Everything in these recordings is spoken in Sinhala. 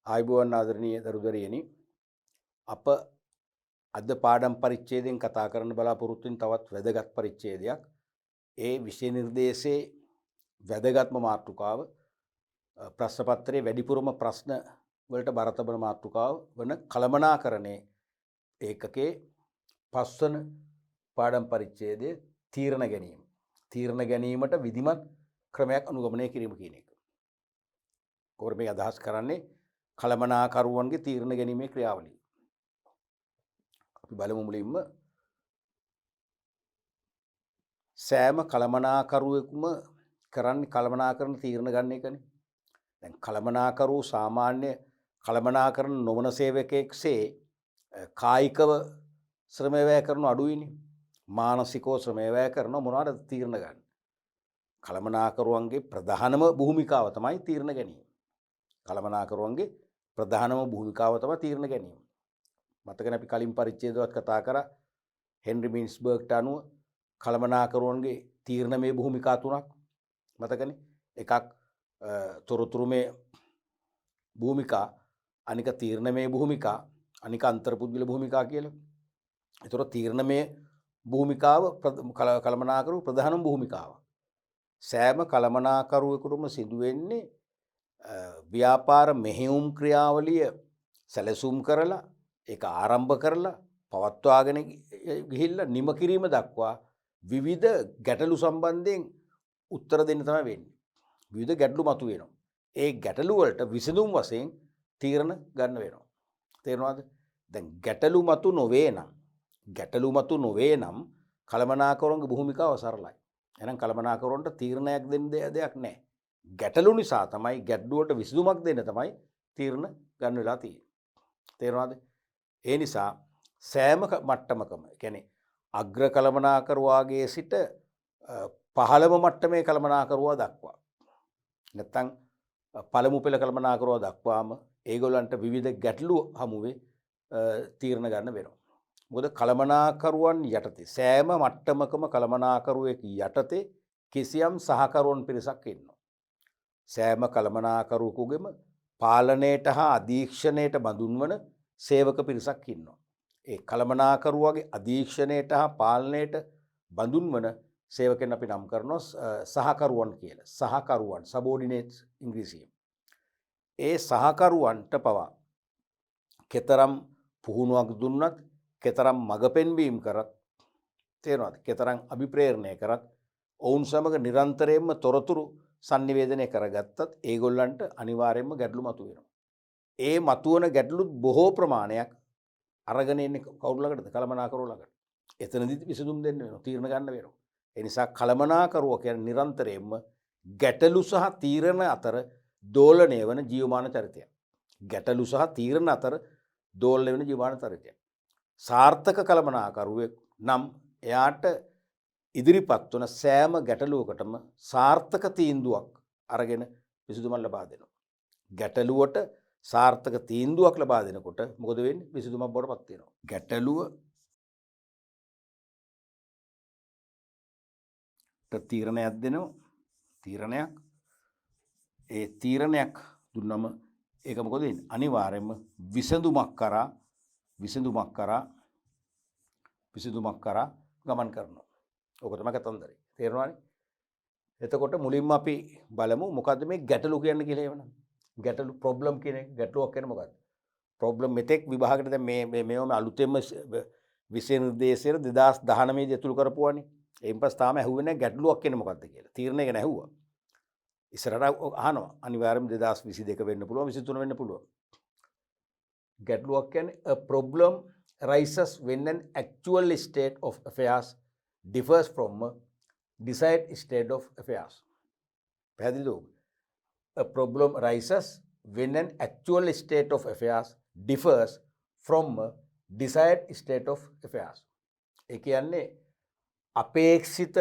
ආයුබෝවන් ආදරණීය දරුදරියනි අප අද පාඩම් පරිච්ඡේදයෙන් කතා කරන්න බලාපොරොත්තු වෙන තවත් වැදගත් පරිච්ඡේදයක් ඒ විෂය නිර්දේශයේ වැදගත්ම මාතෘකාව ප්‍රශ්න පත්‍රයේ වැඩිපුරම ප්‍රශ්න වලට බර තබන මාතෘකාව වන කළමනාකරණයේ ඒකකේ පස්වන පාඩම් පරිච්ඡේදයේ තීරණ ගැනීම. තීරණ ගැනීමට විධිමත් ක්‍රමයක් අනුගමනය කිරීම කියන එක. කොහොමද මේ අදහස් කරන්නේ? කළමනාකරුවන්ගේ තීරණ ගැනීමේ ක්‍රියාවලිය. අපි බලමු මුලින්ම සෑම කළමනාකරුවෙකුම කරන්නේ කළමනාකරන තීරණ ගන්න එකනේ. දැන් කළමනාකරුව සාමාන්‍ය කළමනාකරන නොවන සේවකයෙක්සේ කායිකව ශ්‍රමය වැය කරන අඩුයිනේ. මානසිකව ශ්‍රමය වැය කරන මොනවාද තීරණ ගන්න. කළමනාකරුවන්ගේ ප්‍රධානම භූමිකාව තමයි තීරණ ගැනීම. කළමනාකරුවන්ගේ ප්‍රධානම භූමිකාව තමයි තීරණ ගැනීම. මතකනේ අපි කලින් පරිච්ඡේදවත් කතා කරා හෙන්රි මින්ස්බර්ග්ට අනුව කළමනාකරුවන්ගේ තීරණමය භූමිකා තුනක් මතකනේ. එකක් තොරතුරුමය භූමිකා, අනික තීරණමය භූමිකා, අනික අන්තර්පුද්ගල භූමිකා කියලා. ඒතර තීරණමය භූමිකාව කළමනාකරුව ප්‍රධානම භූමිකාව. සෑම කළමනාකරුවෙකුටම සිදු වෙන්නේ ව්‍යාපාර මෙහෙයුම් ක්‍රියාවලිය සැලසුම් කරලා ඒක ආරම්භ කරලා පවත්වාගෙන ගිහිල්ලා නිම කිරීම දක්වා විවිධ ගැටලු සම්බන්ධයෙන් උත්තර දෙන්න තමයි වෙන්නේ. විවිධ ගැටලු මතුවෙනවා. ඒ ගැටලු වලට විසඳුම් වශයෙන් තීරණ ගන්න වෙනවා. තේරෙනවද? දැන් ගැටලු මතු නොවේ නම් කළමනාකරුවන්ගේ භූමිකාව සරලයි. එහෙනම් කළමනාකරුවන්ට තීරණයක් දෙන්න දෙයක් නැහැ. ගැටලු නිසා තමයි ගැටලුවට විසඳුමක් දෙන්න තමයි තීරණ ගන්න වෙලා තියෙන්නේ. තේරෙනවද? ඒ නිසා සෑම මට්ටමකම කියන්නේ අග්‍ර කළමනාකරුවාගේ සිට පහළම මට්ටමේ කළමනාකරුවා දක්වා නැත්තම් පළමු පෙළ කළමනාකරුවා දක්වාම ඒගොල්ලන්ට විවිධ ගැටලු හමුවේ තීරණ ගන්න වෙනවා. මොකද කළමනාකරුවන් යටතේ සෑම මට්ටමකම කළමනාකරුවෙක් යටතේ කිසියම් සහකරුවන් පිරිසක් ඉන්නවා. සෑම කළමනාකරුවෙකුගේම පාලනයට හා අධීක්ෂණයට බඳුන් වන සේවක පිරිසක් ඉන්නවා. ඒ කළමනාකරුවාගේ අධීක්ෂණයට හා පාලනයට බඳුන් වන සේවකයන් අපි නම් කරනවා සහකරුවන් කියලා. සහකරුවන් සබෝඩිනේට්ස් ඉංග්‍රීසියෙන්. ඒ සහකරුවන්ට පවා කෙතරම් පුහුණුවක් දුන්නත්, කෙතරම් මඟ පෙන්වීම කරත්, තේරෙනවද? කෙතරම් අභිප්‍රේරණය කරත්, ඔවුන් සමග නිරන්තරයෙන්ම තොරතුරු sannivedanaya කරගත්තත් ඒගොල්ලන්ට අනිවාර්යයෙන්ම ගැටලු මතුවෙනවා. ඒ මතුවන ගැටලුත් බොහෝ ප්‍රමාණයක් අරගෙන ඉන්නේ කවුරු ළඟටද? කළමනාකරුවෝ ළඟට. එතනදිත් විසඳුම් දෙන්න වෙනවා, තීරණ ගන්න වෙනවා. ඒ නිසා කළමනාකරුවෝ කියන්නේ නිරන්තරයෙන්ම ගැටලු සහ තීරණ අතර දෝලණය වන ජීවමාන චරිතයක්. ගැටලු සහ තීරණ අතර දෝලණය වෙන ජීවමාන චරිතයක්. සාර්ථක කළමනාකරුවෙක් නම් එයාට ඉදිරිපත් වන සෑම ගැටලුවකටම සාර්ථක තීන්දුවක් අරගෙන විසඳුමක් ලබා දෙනවා. ගැටලුවට සාර්ථක තීන්දුවක් ලබා දෙනකොට මොකද වෙන්නේ? විසඳුමක් බවට පත් වෙනවා. ගැටලුවට තීරණයක් දෙනවා. ඒ තීරණයක් දුන්නම ඒක මොකද වෙන්නේ? අනිවාර්යයෙන්ම විසඳුමක් කරා ගමන් කරනවා. ඕක තමයි කතන්දරේ. තේරෙනවනේ? එතකොට මුලින්ම අපි බලමු මොකද්ද මේ ගැටලු කියන්නේ කියලා එවනම්. ගැටලු ප්‍රොබ්ලම් කියන එක ගැටලුවක් කියන්නේ මොකද්ද? ප්‍රොබ්ලම් මෙතෙක් විභාගයට දැන් මේවම අලුතෙන්ම විෂය නිර්දේශයේ 2019 දී ඇතුළු කරපුවානේ. එයින් පස්සේ තාම ඇහුවේ නැහැ ගැටලුවක් කියන්නේ මොකද්ද කියලා. තීරණය ගැන ඇහුවා. ඉස්සරහට අහනවා. අනිවාර්යයෙන්ම 2022 වෙන්න පුළුවන් 23 වෙන්න පුළුවන්. ගැටලුවක් කියන්නේ a problem arises when an actual state of affairs differs from a desired state of affairs. පැහැදිලිද? A problem arises when an actual state of affairs differs from a desired state of affairs. ඒ කියන්නේ අපේක්ෂිත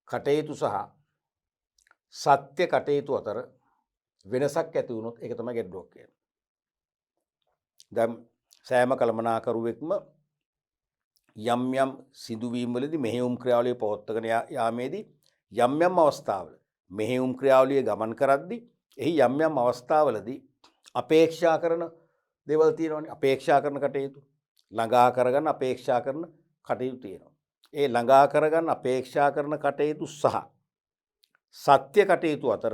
කටයුතු සහ සත්‍ය කටයුතු අතර වෙනසක් ඇති වුණොත් ඒක තමයි ගැටලුවක් කියන්නේ. දැන් සෑම කළමනාකරුවෙක්ම යම් යම් සිදුවීම් වලදී මෙහෙයුම් ක්‍රියාවලිය පවත්වාගෙන යාමේදී යම් යම් අවස්ථාවල මෙහෙයුම් ක්‍රියාවලිය ගමන් කරද්දී එහි යම් යම් අවස්ථාවලදී අපේක්ෂා කරන දේවල් තියෙනවානේ. අපේක්ෂා කරන කටයුතු ළඟා කරගන්න අපේක්ෂා කරන කටයුතු තියෙනවා. ඒ ළඟා කරගන්න අපේක්ෂා කරන කටයුතු සහ සත්‍ය කටයුතු අතර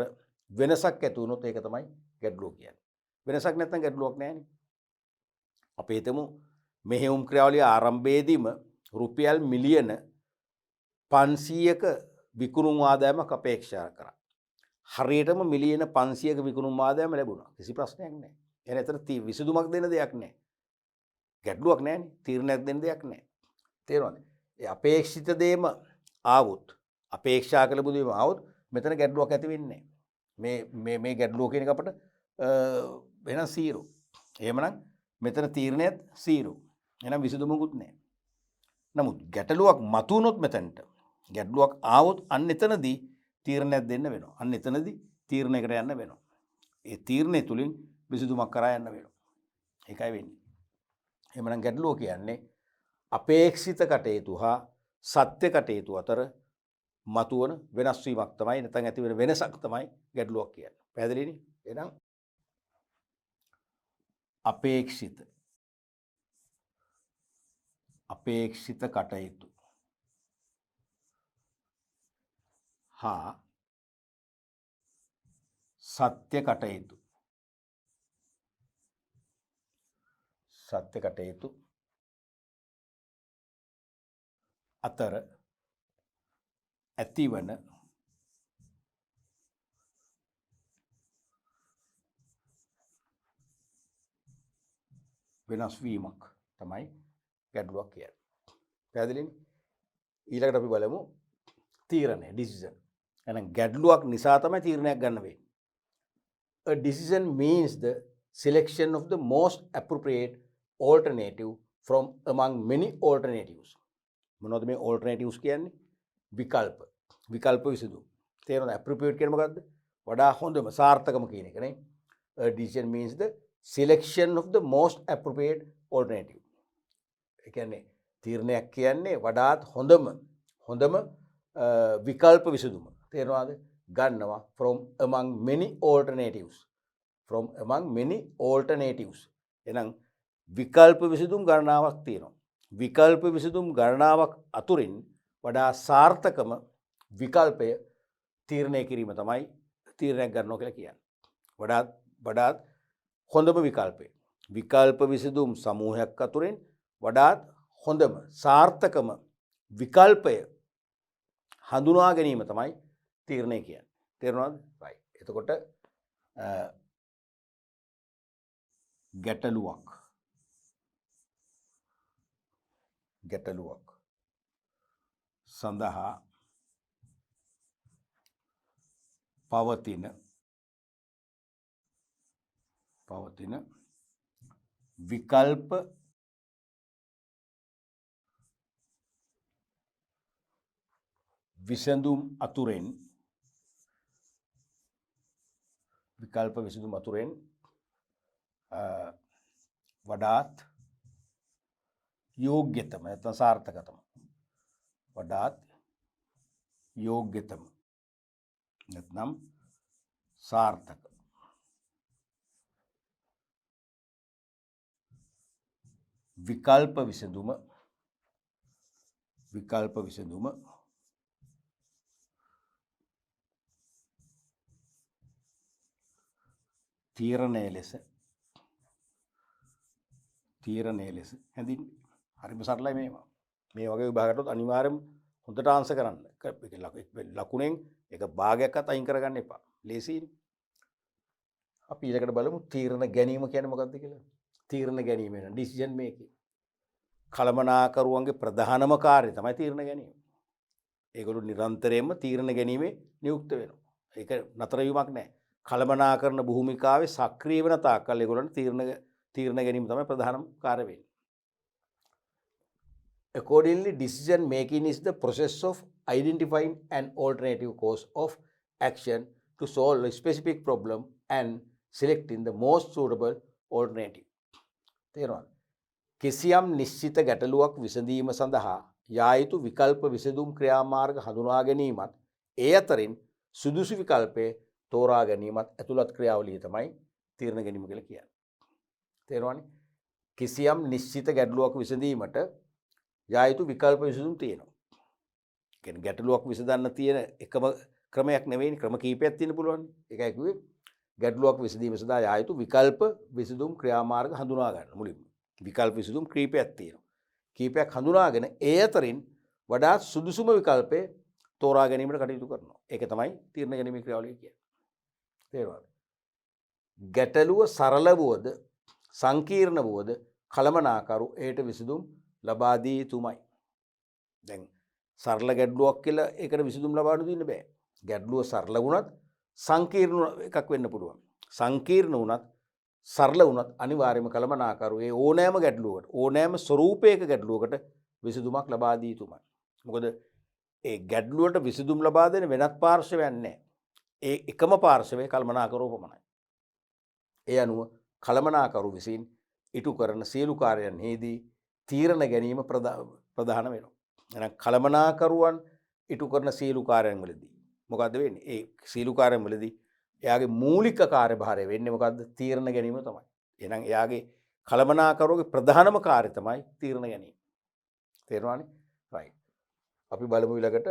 වෙනසක් ඇති වුණොත් ඒක තමයි ගැටලුව කියන්නේ. වෙනසක් නැත්නම් ගැටලුවක් නැහැ නේ. අපි හිතමු මෙහෙයුම් ක්‍රියාවලිය ආරම්භයේදීම රුපියල් මිලියන 500ක විකුණුම් ආදායමක් අපේක්ෂා කරා. හරියටම මිලියන 500ක විකුණුම් ආදායම ලැබුණා. කිසි ප්‍රශ්නයක් නැහැ. එහෙනම් එතන විසඳුමක් දෙන්න දෙයක් නැහැ. ගැටලුවක් නැහැ නේ. තීරණයක් දෙන්න දෙයක් නැහැ. තේරුණාද? ඒ අපේක්ෂිත දේම ආවොත් අපේක්ෂා කළ බුදුම ආවොත් මෙතන ගැටලුවක් ඇති වෙන්නේ නැහැ. මේ ගැටලුව කියන එක අපිට වෙනස් 0. එහෙමනම් මෙතන තීරණයත් 0. එහෙනම් විසඳුමකුත් නැහැ. නමුත් ගැටලුවක් මතුවුනොත් මෙතනට ගැටලුවක් ආවොත් අන්න එතනදී තීරණයක් දෙන්න වෙනවා. අන්න එතනදී තීරණයකට යන්න වෙනවා. ඒ තීරණය තුලින් විසඳුමක් කරා යන්න වෙනවා. ඒකයි වෙන්නේ. එහෙමනම් ගැටලුව කියන්නේ අපේක්ෂිත කටයුතු හා සත්‍ය කටයුතු අතර මතුවන වෙනස් වීමක් තමයි නැත්නම් ඇති වෙන වෙනසක් තමයි ගැටලුවක් කියන්නේ. පැහැදිලිනේ? එහෙනම් අපේක්ෂිත කටයුතු හා සත්‍ය කටයුතු අතර ඇතිවන වෙනස් වීමක් තමයි ගැටලුවක් කියන්නේ. පැහැදිලිනේ? ඊළඟට අපි බලමු තීරණය decision. එහෙනම් ගැටලුවක් නිසා තමයි තීරණයක් ගන්න වෙන්නේ. A decision means the selection of the most appropriate alternative from among many alternatives. මොනවද මේ alternatives කියන්නේ? විකල්ප විසඳුම්. තේරෙනවද? appropriate කියන්නේ මොකද්ද? වඩා හොඳම සාර්ථකම කියන එක නේ. A decision means the selection of the most appropriate alternative. ඒ කියන්නේ තීරණයක් කියන්නේ වඩාත් හොඳම විකල්ප විසඳුම. තේරෙනවද? ගන්නවා from among many alternatives. එහෙනම් විකල්ප විසඳුම් ගණනාවක් තියෙනවා. විකල්ප විසඳුම් ගණනාවක් අතුරින් වඩා සාර්ථකම විකල්පය තීරණය කිරීම තමයි තීරණයක් ගන්නවා කියලා කියන්නේ. වඩාත් හොඳම විකල්පය. විකල්ප විසඳුම් සමූහයක් අතුරින් වඩාත් හොඳම සාර්ථකම විකල්පය හඳුනා ගැනීම තමයි තීරණය කියන්නේ. තේරුණාද? right. එතකොට ගැටලුවක් සඳහා පවතින විකල්ප විසඳුම් අතුරෙන් වඩාත් යෝග්‍යතම නැත්නම් සාර්ථකතම නැත්නම් සාර්ථක විකල්ප විසඳුම තීරණය ලෙස හැඳින්වේ. හරිම සරලයි මේවා. මේ වගේ විභාගයකට අනිවාර්යයෙන්ම හොඳට ආන්සර් කරන්න. ලකුණෙන් එක භාගයක්වත් අයින් කරගන්න එපා. ලේසියිනේ. අපි ඊළඟට බලමු තීරණ ගැනීම කියන්නේ මොකක්ද කියලා. තීරණ ගැනීම වෙන ඩිසිෂන් මේකින්. කළමනාකරුවන්ගේ ප්‍රධානම කාර්යය තමයි තීරණ ගැනීම. ඒගොල්ලෝ නිරන්තරයෙන්ම තීරණ ගැනීමේ නියුක්ත වෙනවා. ඒක නතර වීමක් නැහැ. කළමනාකරන භූමිකාවේ සක්‍රිය වෙන තාක්කල් ඒගොල්ලන්ට තීරණ ගැනීම තමයි ප්‍රධානම කාර්ය වෙන්නේ. Accordingly, decision making is the process of identifying an alternative course of action to solve a specific problem and selecting the most suitable alternative. තේරුණාද? කිසියම් නිශ්චිත ගැටලුවක් විසඳීම සඳහා යා යුතු විකල්ප විසඳුම් ක්‍රියාමාර්ග හඳුනා ගැනීමත් ඒ අතරින් සුදුසු විකල්පය තෝරා ගැනීමත් ඇතුළත් ක්‍රියාවලිය තමයි තීරණ ගැනීම කියලා කියන්නේ. තේරුණානේ? කිසියම් නිශ්චිත ගැටලුවක් විසඳීමට යා යුතු විකල්ප විසඳුම් තියෙනවා. කියන්නේ ගැටලුවක් විසඳන්න තියෙන එකම ක්‍රමයක් නෙවෙයි, ක්‍රම කීපයක් තියෙන්න පුළුවන්. ඒකයි කිව්වේ ගැටලුවක් විසඳීම සඳහා යා යුතු විකල්ප විසඳුම් ක්‍රියාමාර්ග හඳුනා ගන්න මුලින්ම. විකල්ප විසඳුම් කීපයක් තියෙනවා. කීපයක් හඳුනාගෙන ඒ අතරින් වඩාත් සුදුසුම විකල්පය තෝරා ගැනීමට කටයුතු කරනවා. ඒක තමයි තීරණ ගැනීමේ ක්‍රියාවලිය කියන්නේ. තේරුණාද? ගැටලුව සරල වුවද සංකීර්ණ වුවද කළමනාකරු ඒට විසඳුම් ලබා දී යුතුමයි. දැන් සරල ගැටලුවක් කියලා ඒකට විසඳුම් ලබා දෙන්න බෑ. ගැටලුව සරල වුණත් සංකීර්ණ එකක් වෙන්න පුළුවන්. සංකීර්ණ වුණත් සරල වුණත් අනිවාර්යයෙන්ම කළමනාකරු ඒ ඕනෑම ගැටලුවකට ඕනෑම ස්වරූපයක ගැටලුවකට විසඳුමක් ලබා දී යුතුමයි. මොකද ඒ ගැටලුවට විසඳුම් ලබා දෙන වෙනත් පාර්ශවයක් නැහැ. ඒ එකම පාර්ශවයේ කළමනාකරුව පමණයි. ඒ අනුව කළමනාකරු විසින් ඉටු කරන සියලු කාර්යයන්හිදී තීරණ ගැනීම ප්‍රධාන වෙනවා. එහෙනම් කළමනාකරුවන් ඉටු කරන සියලු කාර්යයන් වලදී මොකද්ද වෙන්නේ? ඒ සියලු කාර්යයන් වලදී එයාගේ මූලික කාර්යභාරය වෙන්නේ මොකද්ද? තීරණ ගැනීම තමයි. එහෙනම් එයාගේ කළමනාකරුවගේ ප්‍රධානම කාර්යය තමයි තීරණ ගැනීම. තේරුණානේ? රයිට්. අපි බලමු ඊළඟට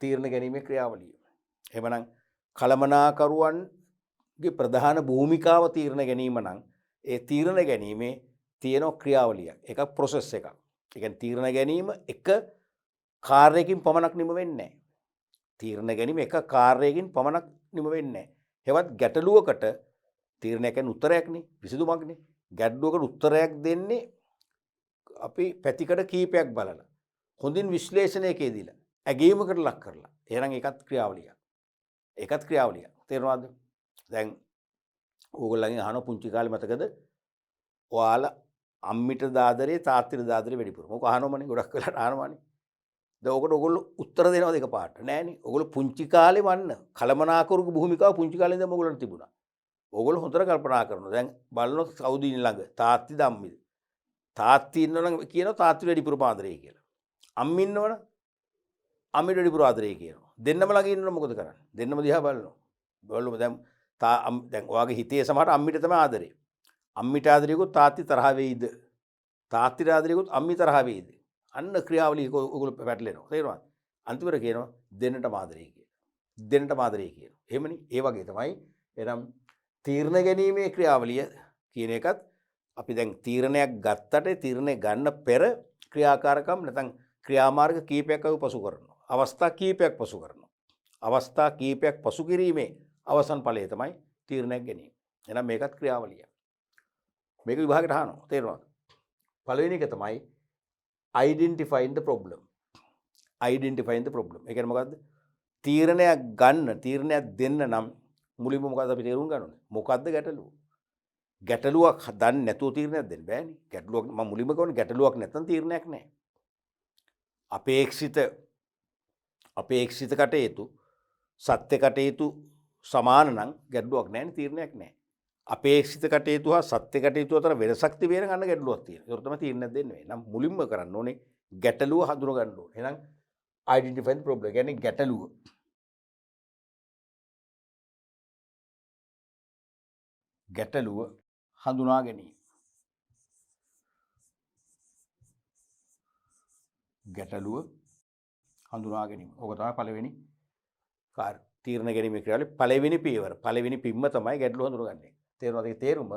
තීරණ ගැනීමේ ක්‍රියාවලිය. එහෙමනම් කළමනාකරුවන්ගේ ප්‍රධාන භූමිකාව තීරණ ගැනීම නම් ඒ තීරණ ගැනීමේ තියෙන ක්‍රියාවලියක්. ඒක ප්‍රොසෙස් එකක්. ඒ කියන්නේ තීරණ ගැනීම එක කාර්යයකින් පමණක් නිම වෙන්නේ නැහැ. තීරණ ගැනීම එක කාර්යයකින් පමණක් නිම වෙන්නේ නැහැ. හෙවත් ගැටලුවකට තීරණයක් කියන්නේ උත්තරයක්නේ, විසඳුමක්නේ. ගැටලුවකට උත්තරයක් දෙන්නේ අපි පැතිකඩ කීපයක් බලලා හොඳින් විශ්ලේෂණයකේ දීලා ඇගීමකට ලක් කරලා. එහෙනම් ඒකත් ක්‍රියාවලියක්. ඒකත් ක්‍රියාවලියක්. තේරුණාද? දැන් ඕගොල්ලන්ගෙන් අහන පුංචි කාලේ මතකද? ඔයාලා අම්මිට දාදරේ තාත්තිට දාදරේ වැඩිපුර. මොකක් අහනවමනේ ගොඩක් වෙලාට අහනවනේ. දැන් ඕකට ඕගොල්ලෝ උත්තර දෙනවද එකපාරට? නෑනේ. ඕගොල්ලෝ පුංචි කාලේ වන්න කලමනාකරුගේ භූමිකාව පුංචි කාලේ ඉඳන්ම ඕගොල්ලන්ට තිබුණා. ඕගොල්ලෝ හොඳට කල්පනා කරනවා. දැන් බලනොත් කවුද ඉන්නේ ළඟ? තාත්තිද අම්මිද? තාත්ති ඉන්නවනම් කියනවා තාත්තිට වැඩිපුර ආදරේ කියලා. අම්මි ඉන්නවනම් අම්මිට වැඩිපුර ආදරේ කියනවා. දෙන්නම ළඟ ඉන්නවනම් මොකද කරන්නේ? දෙන්නම දිහා බලනවා. බලමු දැන් දැන් ඔයාගේ හිතේ සමහරට අම්මිට තමයි ආදරේ. අම්මිට ආදරේකුත් තාත්ති තරහ වෙයිද? තාත්තිට ආදරේකුත් අම්මි තරහ වෙයිද? අන්න ක්‍රියාවලිය ඔයගොල්ලෝ පැටලෙනවා. තේරුණාද? අන්තිමට කියනවා දෙන්නටම ආදරේ කියලා. දෙන්නටම ආදරේ කියනවා. එහෙමනේ. ඒ වගේ තමයි එනම් තීරණ ගැනීමේ ක්‍රියාවලිය කියන එකත් අපි දැන් තීරණයක් ගත්තට තීරණය ගන්න පෙර ක්‍රියාකාරකම් නැත්නම් ක්‍රියාමාර්ග කීපයක් අපි පසු කරනවා. අවස්ථා කීපයක් පසු කරනවා. අවස්ථා කීපයක් පසු කිරීමේ අවසන් ඵලය තමයි තීරණයක් ගැනීම. එහෙනම් මේකත් ක්‍රියාවලිය. මේක විභාගයට අහනවා. තේරුණාද? පළවෙනි එක තමයි identifying the problem. Identifying the problem. ඒ කියන්නේ මොකද්ද? තීරණයක් ගන්න, තීරණයක් දෙන්න නම් මුලින්ම මොකද්ද අපි තේරුම් ගන්න ඕනේ? මොකද්ද ගැටලුව? ගැටලුවක් දන්නේ නැතුව තීරණයක් දෙන්න බෑනේ. ගැටලුවක් මම මුලින්ම කියන්නේ ගැටලුවක් නැත්නම් තීරණයක් නැහැ. අපේක්ෂිත කටයුතු සත්‍ය කටයුතු සමාන නම් ගැටලුවක් නැහැ නේ, තීරණයක් නැහැ. අපේක්ෂිත කටයුතු හා සත්‍ය කටයුතු අතර වෙනසක් තිබෙන ගන්න ගැටලුවක් තියෙනවා. ඒක තමයි තීරණයක් දෙන්න වෙන්නේ. නම් මුලින්ම කරන්න ඕනේ ගැටලුව හඳුන ගන්න ඕනේ. එහෙනම් identify the problem. කියන්නේ ගැටලුව. ගැටලුව හඳුනා ගැනීම. ගැටලුව හඳුනා ගැනීම. ඕක තමයි පළවෙනි තීරණ ගැනීමේ ක්‍රියාවලිය පළවෙනි පියවර. පළවෙනි පිම්ම තමයි ගැටලුව හඳුනගන්නේ. තේරුණාද? ඒ තේරුම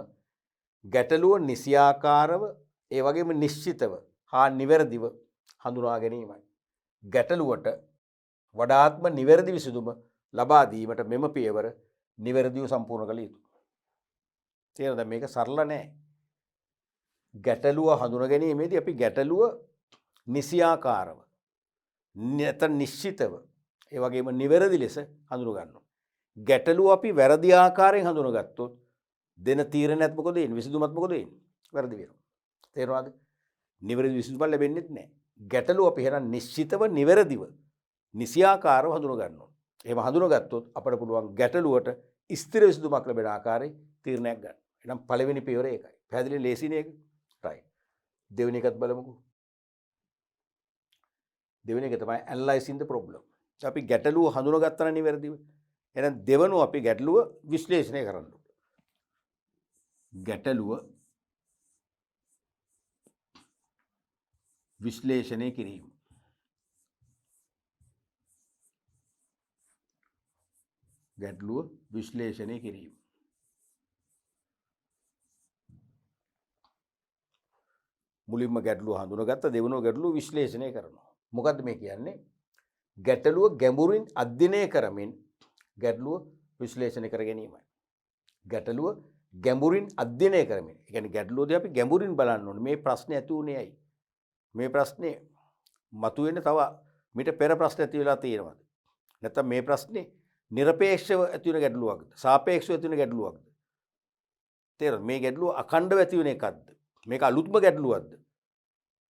ගැටලුව නිසියාකාරව ඒ වගේම නිශ්චිතව හා නිවැරදිව හඳුනා ගැනීමයි. ගැටලුවට වඩාත්ම නිවැරදි විසඳුම ලබා දීමට මෙම පියවර නිවැරදිව සම්පූර්ණ කළ යුතුයි. තේරෙනවද? මේක සරල නෑ. ගැටලුව හඳුනා ගැනීමේදී අපි ගැටලුව නිසියාකාරව නැත්නම් නිශ්චිතව ඒ වගේම නිවැරදි ලෙස හඳුනා ගන්නවා. ගැටලුව අපි වැරදි ආකාරයෙන් හඳුනාගත්තොත් දෙන තීරණයත් මොකද වෙන්නේ? විසඳුමත් මොකද වෙන්නේ? වැරදි වෙනවා. තේරුණාද? නිවැරදි විසඳුමක් ලැබෙන්නේ නැහැ. ගැටලුව අපි එහෙනම් නිශ්චිතව නිවැරදිව නිසියාකාරව හඳුනා ගන්නවා. එහෙම හඳුනාගත්තොත් අපට පුළුවන් ගැටලුවට ස්ථිර විසඳුමක් ලැබෙන ආකාරයේ තීරණයක් ගන්න. එහෙනම් පළවෙනි පියවර ඒකයි. පැහැදිලි ලේසිනේ ඒක? right. දෙවෙනි එකත් බලමුකෝ. දෙවෙනි එක තමයි analyzing the problem. අපි ගැටලුව හඳුනාගත්තා නම් නිවැරදිව එහෙනම් දෙවනුව අපි ගැටලුව විශ්ලේෂණය කරන්න ඕනේ. ගැටලුව විශ්ලේෂණය කිරීම. ගැටලුව විශ්ලේෂණය කිරීම. මුලින්ම ගැටලුව හඳුනගත්ත දෙවනුව ගැටලුව විශ්ලේෂණය කරනවා. මොකද්ද මේ කියන්නේ? ගැටලුව ගැඹුරින් අධ්‍යයනය කරමින් ගැටලුව විශ්ලේෂණය කර ගැනීමයි. ගැටලුව ගැඹුරින් අධ්‍යයනය කරමින්. ඒ කියන්නේ ගැටලුවදී අපි ගැඹුරින් බලන්න ඕනේ. මේ ප්‍රශ්නේ ඇති වුණේ ඇයි? මේ ප්‍රශ්නේ මතුවෙන්නේ තව මීට පෙර ප්‍රශ්න ඇති වෙලා තියෙනවද? නැත්නම් මේ ප්‍රශ්නේ নিরপেক্ষව ඇති වෙන ගැටලුවක්ද? සාපේක්ෂව ඇති වෙන ගැටලුවක්ද? තේරෙනවද? මේ ගැටලුව අඛණ්ඩව ඇති වෙන එකක්ද? මේක අලුත්ම ගැටලුවක්ද?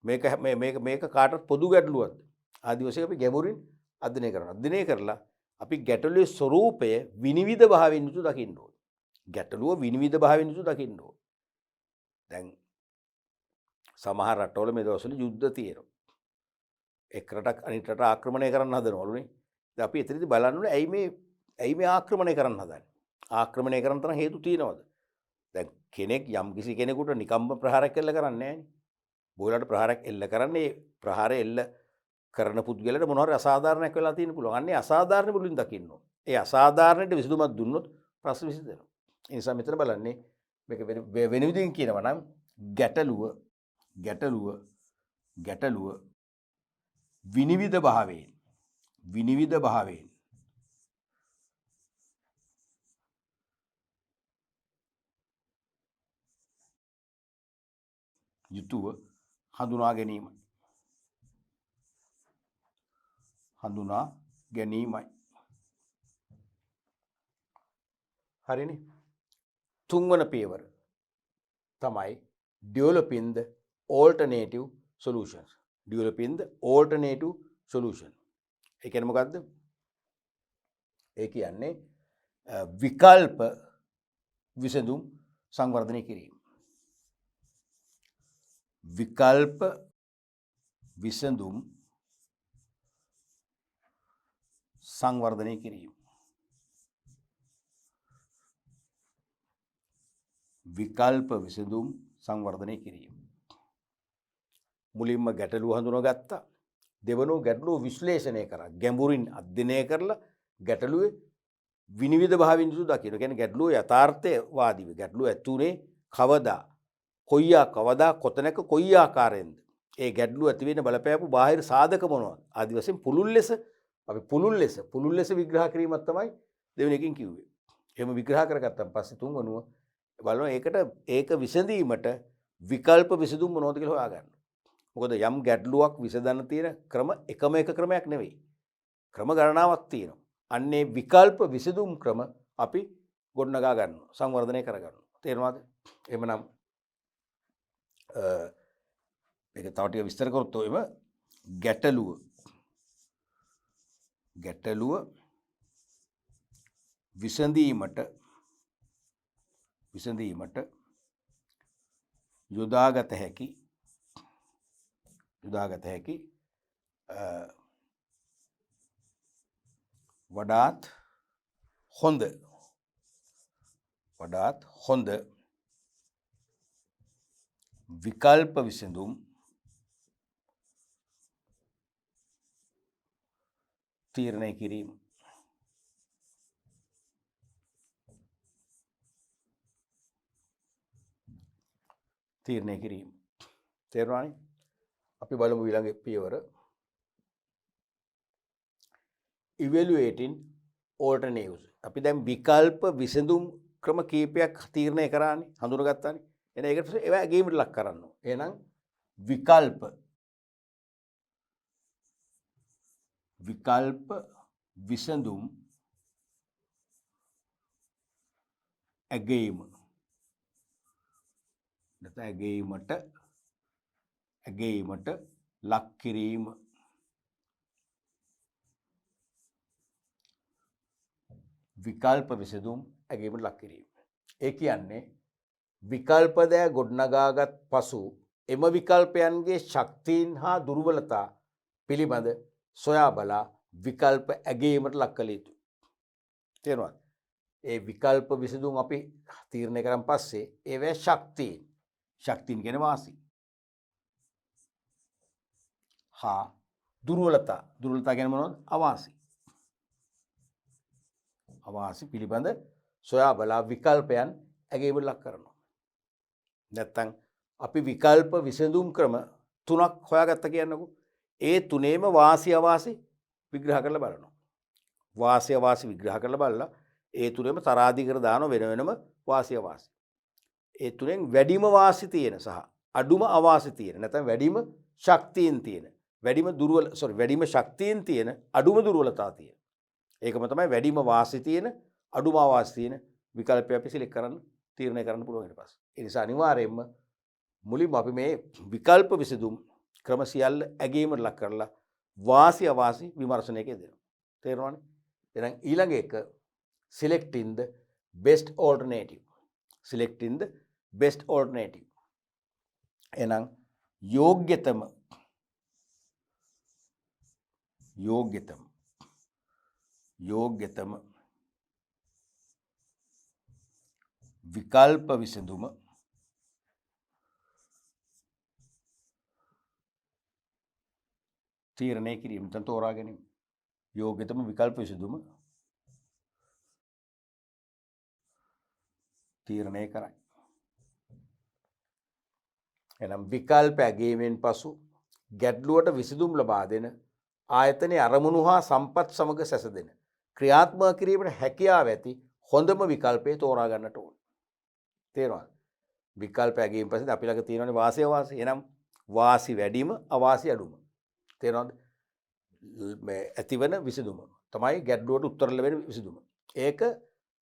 මේක කාටත් පොදු ගැටලුවක්ද? ආදි වශයෙන් අපි ගැඹුරින් අධ්‍යයනය කරනවා. අධ්‍යයනය කරලා අපි ගැටලුවේ ස්වરૂපය විනිවිද භාවයෙන් යුතු දකින්න ඕනේ. ගැටලුව විනිවිද භාවයෙන් යුතු දකින්න ඕනේ. දැන් සමහර රටවල මේ දවස්වල යුද්ධ තියෙනවා. එක් රටක් අනිත් රට ආක්‍රමණය කරන්න හදනවලුනේ. දැන් අපි එතනදී බලන්න ඕනේ ඇයි මේ ආක්‍රමණය කරන්න හදන්නේ? ආක්‍රමණය කරන්න තරම් හේතු තියෙනවද? දැන් කෙනෙක් යම් කිසි කෙනෙකුට නිකම්ම ප්‍රහාරයක් එල්ල කරන්නේ නැහැ නේ. බොහෝලට ප්‍රහාරයක් එල්ල කරන්නේ ප්‍රහාරය එල්ල කරන පුද්ගලයාට මොනවා හරි අසාධාරණයක් වෙලා තියෙන්න පුළුවන්. අන්නේ අසාධාරණ මුලින් දකින්න ඕනේ. ඒ අසාධාරණයට විසඳුමක් දුන්නොත් ප්‍රශ්න විසඳෙනවා. ඒ නිසා මෙතන බලන්නේ මේක වෙන විදිහින් කියනවා නම් ගැටලුව විනිවිද භාවයෙන් යුතුව හඳුනා ගැනීමයි. හරිනේ. තුන්වන පියවර තමයි developing the alternative solutions. ඒ කියන්නේ මොකද්ද? ඒ කියන්නේ විකල්ප විසඳුම් සංවර්ධනය කිරීම. විකල්ප විසඳුම් සංවර්ධනය කිරීම. විකල්ප විසඳුම් සංවර්ධනය කිරීම. මුලින්ම ගැටලුව හඳුනාගත්තා. දෙවනුව ගැටලුව විශ්ලේෂණය කරා. ගැඹුරින් අධ්‍යයනය කරලා ගැටලුවේ විනිවිද භාවයෙන් යුතු දකින්න. කියන්නේ ගැටලුව යථාර්ථවාදීව. ගැටලුව ඇතුනේ කවදා කොතැනක කොයි ආකාරයෙන්ද? ඒ ගැටලුව ඇති වෙන බලපෑපු බාහිර සාධක මොනවද? ආදි වශයෙන් පුළුල් ලෙස විග්‍රහ කිරීමක් තමයි දෙවෙනි එකකින් කිව්වේ. එහෙම විග්‍රහ කරගත්තන් පස්සේ තුන්වනුව බලනවා ඒක විසඳීමට විකල්ප විසඳුම් මොනවද කියලා හොයාගන්න. මොකද යම් ගැටලුවක් විසඳන්න තියෙන ක්‍රම එකම එක ක්‍රමයක් නෙවෙයි. ක්‍රම ගණනාවක් තියෙනවා. අන්නේ විකල්ප විසඳුම් ක්‍රම අපි ගොඩනගා ගන්නවා. සංවර්ධනය කර ගන්නවා. තේරෙනවද? එහෙමනම් මේක තව ටික විස්තර කරොත් ඔයම ගැටලුව විසඳීමට යොදාගත හැකි වඩාත් හොඳ විකල්ප විසඳුම් තීරණය කිරීම. තේරුණානේ? අපි බලමු ඊළඟ පියවර. evaluating alternatives. අපි දැන් විකල්ප විසඳුම් ක්‍රම කීපයක් තීරණය කරානේ, හඳුනගත්තානේ. එහෙනම් ඒකට ඒවා ගේමට ලක් කරන්න ඕන. එහෙනම් විකල්ප විසඳුම් ඇගීමට ලක් කිරීම. විකල්ප විසඳුම් ඇගීමට ලක් කිරීම. ඒ කියන්නේ විකල්පදය ගොඩනගාගත් පසු එම විකල්පයන්ගේ ශක්තිීන් හා දුර්වලතා පිළිබඳ සොයා බලා විකල්ප ඇගීමට ලක් කළ යුතුයි. තේරුණාද? ඒ විකල්ප විසඳුම් අපි තීරණය කරන් පස්සේ ඒවැ ශක්තියින්. ශක්තියින් කියන්නේ වාසි. හා දුර්වලතා. දුර්වලතා කියන්නේ මොනවද? අවාසි. අවාසි පිළිබඳ සොයා බලා විකල්පයන් ඇගීමට ලක් කරනවා. නැත්තම් අපි විකල්ප විසඳුම් ක්‍රම 3ක් හොයාගත්ත කියන්නකෝ. ඒ තුනේම වාසි අවාසි විග්‍රහ කරලා බලනවා. වාසි අවාසි විග්‍රහ කරලා බලලා ඒ තුනේම තරාදිකර දාන වෙන වෙනම වාසි අවාසි. ඒ තුනෙන් වැඩිම වාසි තියෙන සහ අඩුම අවාසි තියෙන නැත්නම් වැඩිම ශක්තියින් තියෙන වැඩිම ශක්තියින් තියෙන අඩුම දුර්වලතා තියෙන. ඒකම තමයි වැඩිම වාසි තියෙන අඩුම අවාසි තියෙන විකල්පය අපි සිලෙක්ට් කරන්න තීරණය කරන්න පුළුවන් ඊට පස්සේ. ඒ නිසා අනිවාර්යයෙන්ම මුලින්ම අපි මේ විකල්ප විසඳුම් ක්‍රම සියල්ල ඇගීමට ලක් කරලා වාසි අවාසි විමර්ශනයක යෙදෙනවා. තේරෙනවනේ? එහෙනම් ඊළඟ එක selecting the best alternative. Selecting the best alternative. එහෙනම් යෝග්‍යතම විකල්ප විසඳුම තීරණය කිරීම නැත්නම් තෝරා ගැනීම. යෝග්‍යතම විකල්ප විසඳුම තීරණය කරයි. එනම් විකල්ප ඇගීමෙන් පසු ගැටලුවට විසඳුම් ලබා දෙන ආයතනයේ අරමුණු හා සම්පත් සමග සැසදෙන ක්‍රියාත්මක කිරීමට හැකියාව ඇති හොඳම විකල්පය තෝරා ගන්නට ඕන. තේරෙනවද? විකල්ප ඇගීම පස්සේ අපි ළඟ තියෙනවානේ වාසි අවාසි. එනම් වාසි වැඩිම අවාසි අඩුම. තේරෙනවද? මේ ඇතිවන විසඳුම තමයි ගැටලුවට උත්තර ලැබෙන විසඳුම. ඒක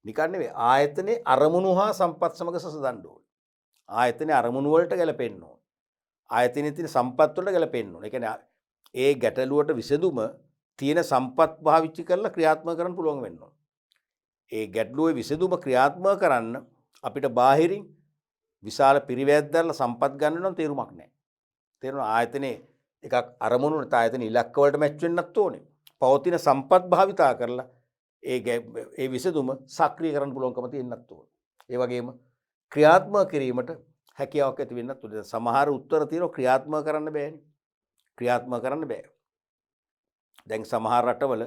නිකන් නෙවෙයි ආයතනයේ අරමුණු හා සම්පත් සමග සැසඳන්න ඕන. ආයතනයේ අරමුණු වලට ගැලපෙන්න ඕන. ආයතනයේ තියෙන සම්පත් වලට ගැලපෙන්න ඕන. ඒ කියන්නේ ඒ ගැටලුවට විසඳුම තියෙන සම්පත් භාවිතා කරලා ක්‍රියාත්මක කරන්න පුළුවන් වෙන්න ඕන. ඒ ගැටලුවේ විසඳුම ක්‍රියාත්මක කරන්න අපිට බාහිරින් විශාල පිරිවැයක් දාලා සම්පත් ගන්න නම් තේරුමක් නැහැ. තේරුණා? ආයතනයේ එකක් අරමුණු නැත්නම් ආයතන ඉලක්ක වලට මැච් වෙන්නත් ඕනේ. පවතින සම්පත් භාවිතා කරලා ඒ විසඳුම සක්‍රිය කරන්න පුළුවන්කම තියෙන්නත් ඕනේ. ඒ වගේම ක්‍රියාත්මක කිරීමට හැකියාවක් ඇති වෙන්නත් ඕනේ. සමහර උත්තර තියෙනවා ක්‍රියාත්මක කරන්න බෑනේ. ක්‍රියාත්මක කරන්න බෑ. දැන් සමහර රටවල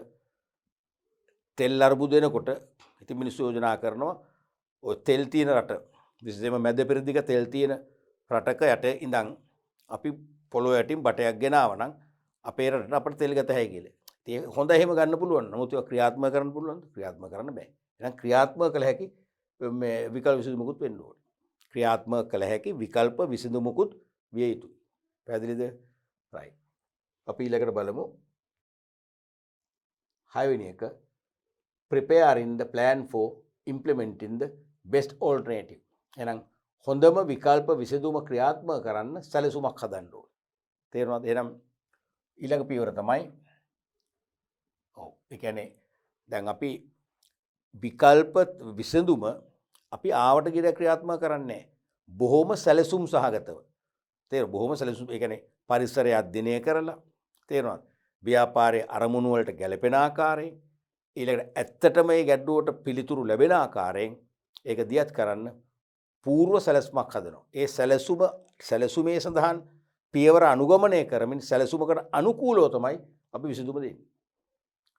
තෙල් අර්බුද වෙනකොට ඉතින් මිනිස්සු යෝජනා කරනවා ඔය තෙල් තියෙන රට විශේෂයෙන්ම මැද පෙරදිග තෙල් තියෙන රටක යට ඉඳන් අපි පොළොව යටින් බටයක් ගෙනාවා නම් අපේ රටට අපිට තෙල් ගත හැකියි කියලා. ඉතින් හොඳ එහෙම ගන්න පුළුවන්. නමුත් ඒක ක්‍රියාත්මක කරන්න පුළුවන්ද? ක්‍රියාත්මක කරන්න බෑ. එහෙනම් ක්‍රියාත්මක කළ හැකි මේ විකල්ප විසඳුමකුත් වෙන්න ඕනේ. ක්‍රියාත්මක කළ හැකි විකල්ප විසඳුමකුත් විය යුතුයි. පැහැදිලිද? right. අපි ඊළඟට බලමු 6 වෙනි එක preparing the plan for implementing the best alternative. එහෙනම් හොඳම විකල්ප විසඳුම ක්‍රියාත්මක කරන්න සැලසුමක් හදන්න ඕනේ. තේරුණාද? එහෙනම් ඊළඟ පියවර තමයි ඒ කියන්නේ දැන් අපි විකල්ප විසඳුම අපි ආවට කියලා ක්‍රියාත්මක කරන්නේ බොහොම සැලසුම් සහගතව. තේරුණා? බොහොම සැලසුම් ඒ කියන්නේ පරිසරය අධ්‍යයනය කරලා තේරුණාද? ව්‍යාපාරයේ අරමුණු වලට ගැළපෙන ආකාරයෙන් ඊළඟට ඇත්තටම මේ ගැටලුවට පිළිතුරු ලැබෙන ආකාරයෙන් ඒක දියත් කරන්න පූර්ව සැලසුමක් හදනවා. ඒ සැලසුමේ සඳහන් පියවර අනුගමනය කරමින් සැලසුමකට අනුකූලව තමයි අපි විසඳුම දෙන්නේ.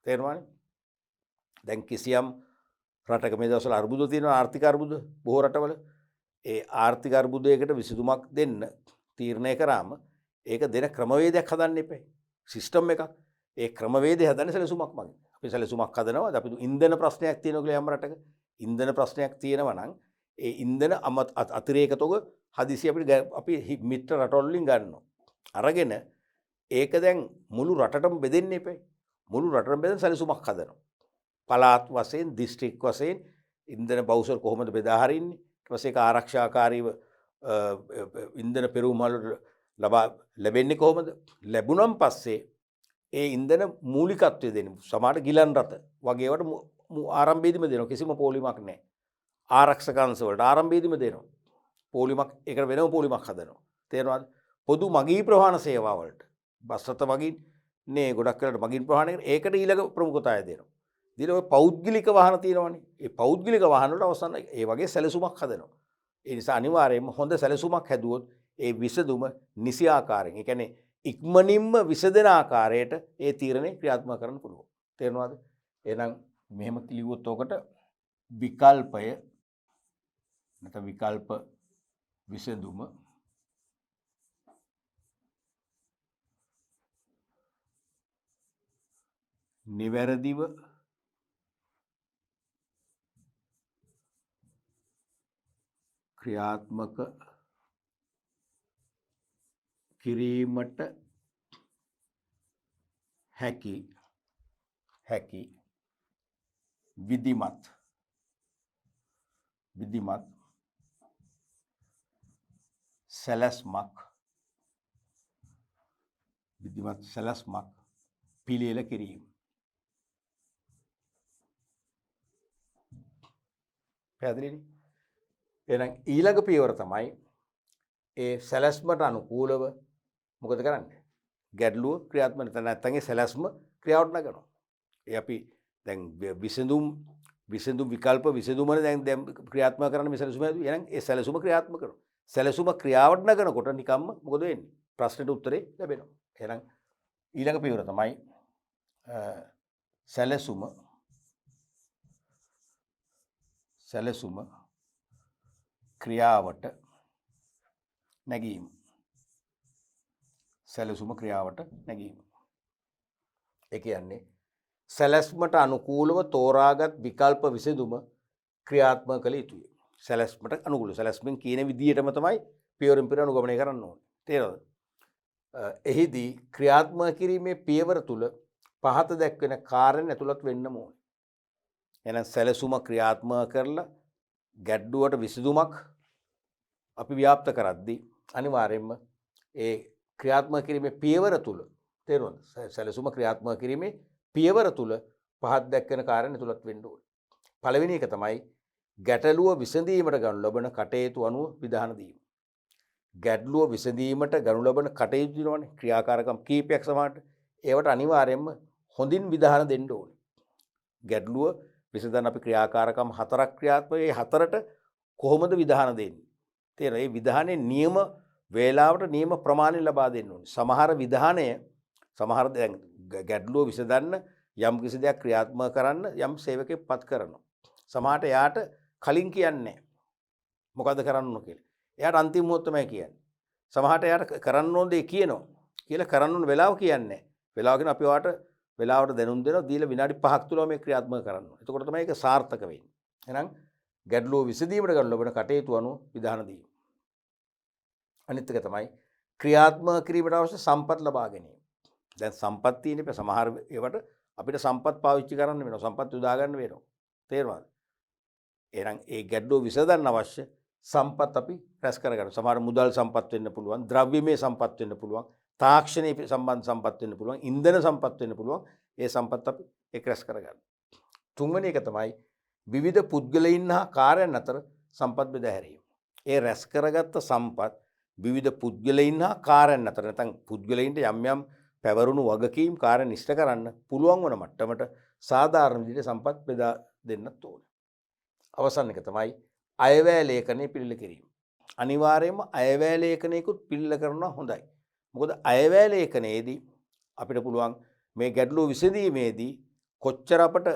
තේරුණානේ? දැන් කිසියම් රටක මේ දවස්වල අර්බුද තියෙනවා, ආර්ථික අර්බුද බොහෝ රටවල. ඒ ආර්ථික අර්බුදයකට විසඳුමක් දෙන්න තීරණය කරාම ඒක දෙන ක්‍රමවේදයක් හදන්න එපා. සිස්ටම් එකක්. ඒ ක්‍රමවේදය හදන්නේ සැලසුමක් මගින්. අපි සැලසුමක් හදනවා. අපි ඉන්ධන ප්‍රශ්නයක් තියෙනවා කියලා යම් රටක ඉන්ධන ප්‍රශ්නයක් තියෙනවා නම් ඒ ඉන්ධන අතිරේක තොග හදිසිය අපි මිත්‍ර රටවල් වලින් ගන්නවා. අරගෙන ඒක දැන් මුළු රටටම බෙදෙන්න එපා. මුළු රටටම බෙදෙන සැලසුමක් හදනවා. පළාත් වශයෙන්, දිස්ත්‍රික් වශයෙන් ඉන්ධන බවුසර් කොහොමද බෙදා හරින්නේ? ඊට පස්සේ ඒක ආරක්ෂාකාරීව ඉන්ධන පෙරවුම් වල ලැබෙන්නේ කොහොමද? ලැබුණන් පස්සේ ඒ ඉන්ධන මූලිකත්වය දෙන්නේ. සමහර ගිලන් රථ වගේ ඒවට ආරම්භයේදීම දෙනවා. කිසිම පොලිමක් නැහැ. ආරක්ෂක අංශ වලට ආරම්භයේදීම දෙනවා. පොලිමක් ඒකට වෙනම පොලිමක් හදනවා. තේරෙනවද? පොදු මගී ප්‍රවාහන සේවා වලට බස් රථ මගින් නේ ගොඩක් වෙලාවට මගින් ප්‍රවාහනය ඒකට ඊළඟ ප්‍රමුඛතාවය දෙනවා. දින ඔය පෞද්ගලික වාහන තියෙනවනේ. ඒ පෞද්ගලික වාහන වලට අවසන් ඒ වගේ සැලසුමක් හදනවා. ඒ නිසා අනිවාර්යයෙන්ම හොඳ සැලසුමක් හැදුවොත් ඒ විසඳුම නිසි ආකාරයෙන්, ඒ කියන්නේ ඉක්මනින්ම විසඳන ආකාරයට ඒ තීරණය ක්‍රියාත්මක කරන්න පුළුවන්. තේරෙනවද? එහෙනම් මෙහෙම කිව්වොත් ඔකට විකල්පය නැත්නම් විකල්ප විසඳුම නිවැරදිව ක්‍රියාත්මක කිරීමට හැකි විධිමත් සැලැස්මක් පිළියෙල කිරීම. පැහැදිලිනේ? එහෙනම් ඊළඟ පියවර තමයි ඒ සැලැස්මට අනුකූලව මොකද කරන්නේ? ගැටලුව ක්‍රියාත්මක නැත්නම් ඒ සැලැස්ම ක්‍රියාවට නගනවා. ඒ අපි දැන් විසඳුම් විකල්ප විසඳුමනේ දැන් ක්‍රියාත්මක කරන්න මේ සැලසුම හැදුවේ. එහෙනම් ඒ සැලසුම ක්‍රියාත්මක කරනවා. සැලසුම ක්‍රියාවට නගනකොට නිකම්ම මොකද වෙන්නේ? ප්‍රශ්නෙට උත්තරේ ලැබෙනවා. එහෙනම් ඊළඟ පියවර තමයි සැලසුම ක්‍රියාවට නැගීම. ඒ කියන්නේ සැලැස්මට අනුකූලව තෝරාගත් විකල්ප විසඳුම ක්‍රියාත්මක කළ යුතුයි. සැලැස්මට අනුකූල සැලැස්මෙන් කියන විදිහටම තමයි පියවරින් පියවර අනුගමනය කරන්න ඕනේ. තේරෙනවද? එහිදී ක්‍රියාත්මක කිරීමේ පියවර තුල පහත දැක්වෙන කාරණා ඇතුළත් වෙන්න ඕනේ. එහෙනම් සැලසුම ක්‍රියාත්මක කරලා ගැට්ටුවට විසඳුමක් අපි ව්‍යාප්ත කරද්දී අනිවාර්යයෙන්ම ඒ ක්‍රියාත්මක කිරීමේ පියවර තුල තේරුණාද? සැලසුම ක්‍රියාත්මක කිරීමේ පියවර තුල පහත් දැක්වෙන කාරණා ඇතුළත් වෙන්න ඕනේ. පළවෙනි එක තමයි ගැටලුව විසඳීමට ගනු ලබන කටයුතු අනුව විධාන දීම. ගැටලුව විසඳීමට ගනු ලබන කටයුතු දිනවනේ ක්‍රියාකාරකම් කීපයක් සමහරට ඒවට අනිවාර්යයෙන්ම හොඳින් විධාන දෙන්න ඕනේ. ගැටලුව විසඳන අපි ක්‍රියාකාරකම් 4ක් ක්‍රියාත්මක ඒ 4ට කොහොමද විධාන දෙන්නේ? තේරෙනවද? මේ විධානයේ නියම වේලාවට නියම ප්‍රමාණය ලබා දෙන්න ඕනේ. සමහර දැන් ගැටලුව විසඳන්න යම් කිසි දෙයක් ක්‍රියාත්මක කරන්න යම් සේවකයෙක් පත් කරනවා. සමහරට එයාට කලින් කියන්නේ මොකද්ද කරන්න ඕන කියලා. එයාට අන්තිම මොහොත තමයි කියන්නේ. සමහරට එයාට කරන්න ඕන දේ කියනවා. කියලා කරන්න ඕන වෙලාව කියන්නේ. වෙලාව කියන අපි ඔයාට වෙලාවට දැනුම් දෙනවා දීලා විනාඩි 5ක් තුල මේ ක්‍රියාත්මක කරන්න ඕන. එතකොට තමයි ඒක සාර්ථක වෙන්නේ. එහෙනම් ගැටලුව විසඳීමට ගන්න ලබන කටයුතු අනුව විධාන දීම. අනිත් එක තමයි ක්‍රියාත්මක කිරීමට අවශ්‍ය සම්පත් ලබා ගැනීම. දැන් සම්පත් තියෙන්නේ සමහර ඒවට අපිට සම්පත් පාවිච්චි කරන්න වෙනවා. සම්පත් යොදා ගන්න වෙනවා. තේරුණාද? එහෙනම් ඒ ගැටලුව විසඳන්න අවශ්‍ය සම්පත් අපි රැස් කරගන්න. සමහර මුදල් සම්පත් වෙන්න පුළුවන්, ද්‍රව්‍යමය සම්පත් වෙන්න පුළුවන්, තාක්ෂණීය සම්බන්ධ සම්පත් වෙන්න පුළුවන්, ඉන්ධන සම්පත් වෙන්න පුළුවන්. ඒ සම්පත් අපි ඒක රැස් කරගන්න. තුන්වෙනි එක තමයි විවිධ පුද්ගලයන් හා කාර්යයන් අතර සම්පත් බෙදා හැරීම. ඒ රැස් කරගත්ත සම්පත් විවිධ පුද්ගලයන් හා කාර්යයන් අතර නැත්නම් පුද්ගලයන්ට යම් පැවරුණු වගකීම් කාර්ය නිෂ්ඨ කරන්න පුළුවන් වන මට්ටමට සාධාරණ විදිහට සම්පත් බෙදා දෙන්නත් ඕනේ. අවසන් එක තමයි අයවැය ලේඛනය පිළිල කිරීම. අනිවාර්යයෙන්ම අයවැය ලේඛනයකුත් පිළිල කරනවා හොඳයි. මොකද අයවැය ලේඛනයේදී අපිට පුළුවන් මේ ගැටලුව විසඳීමේදී කොච්චර අපට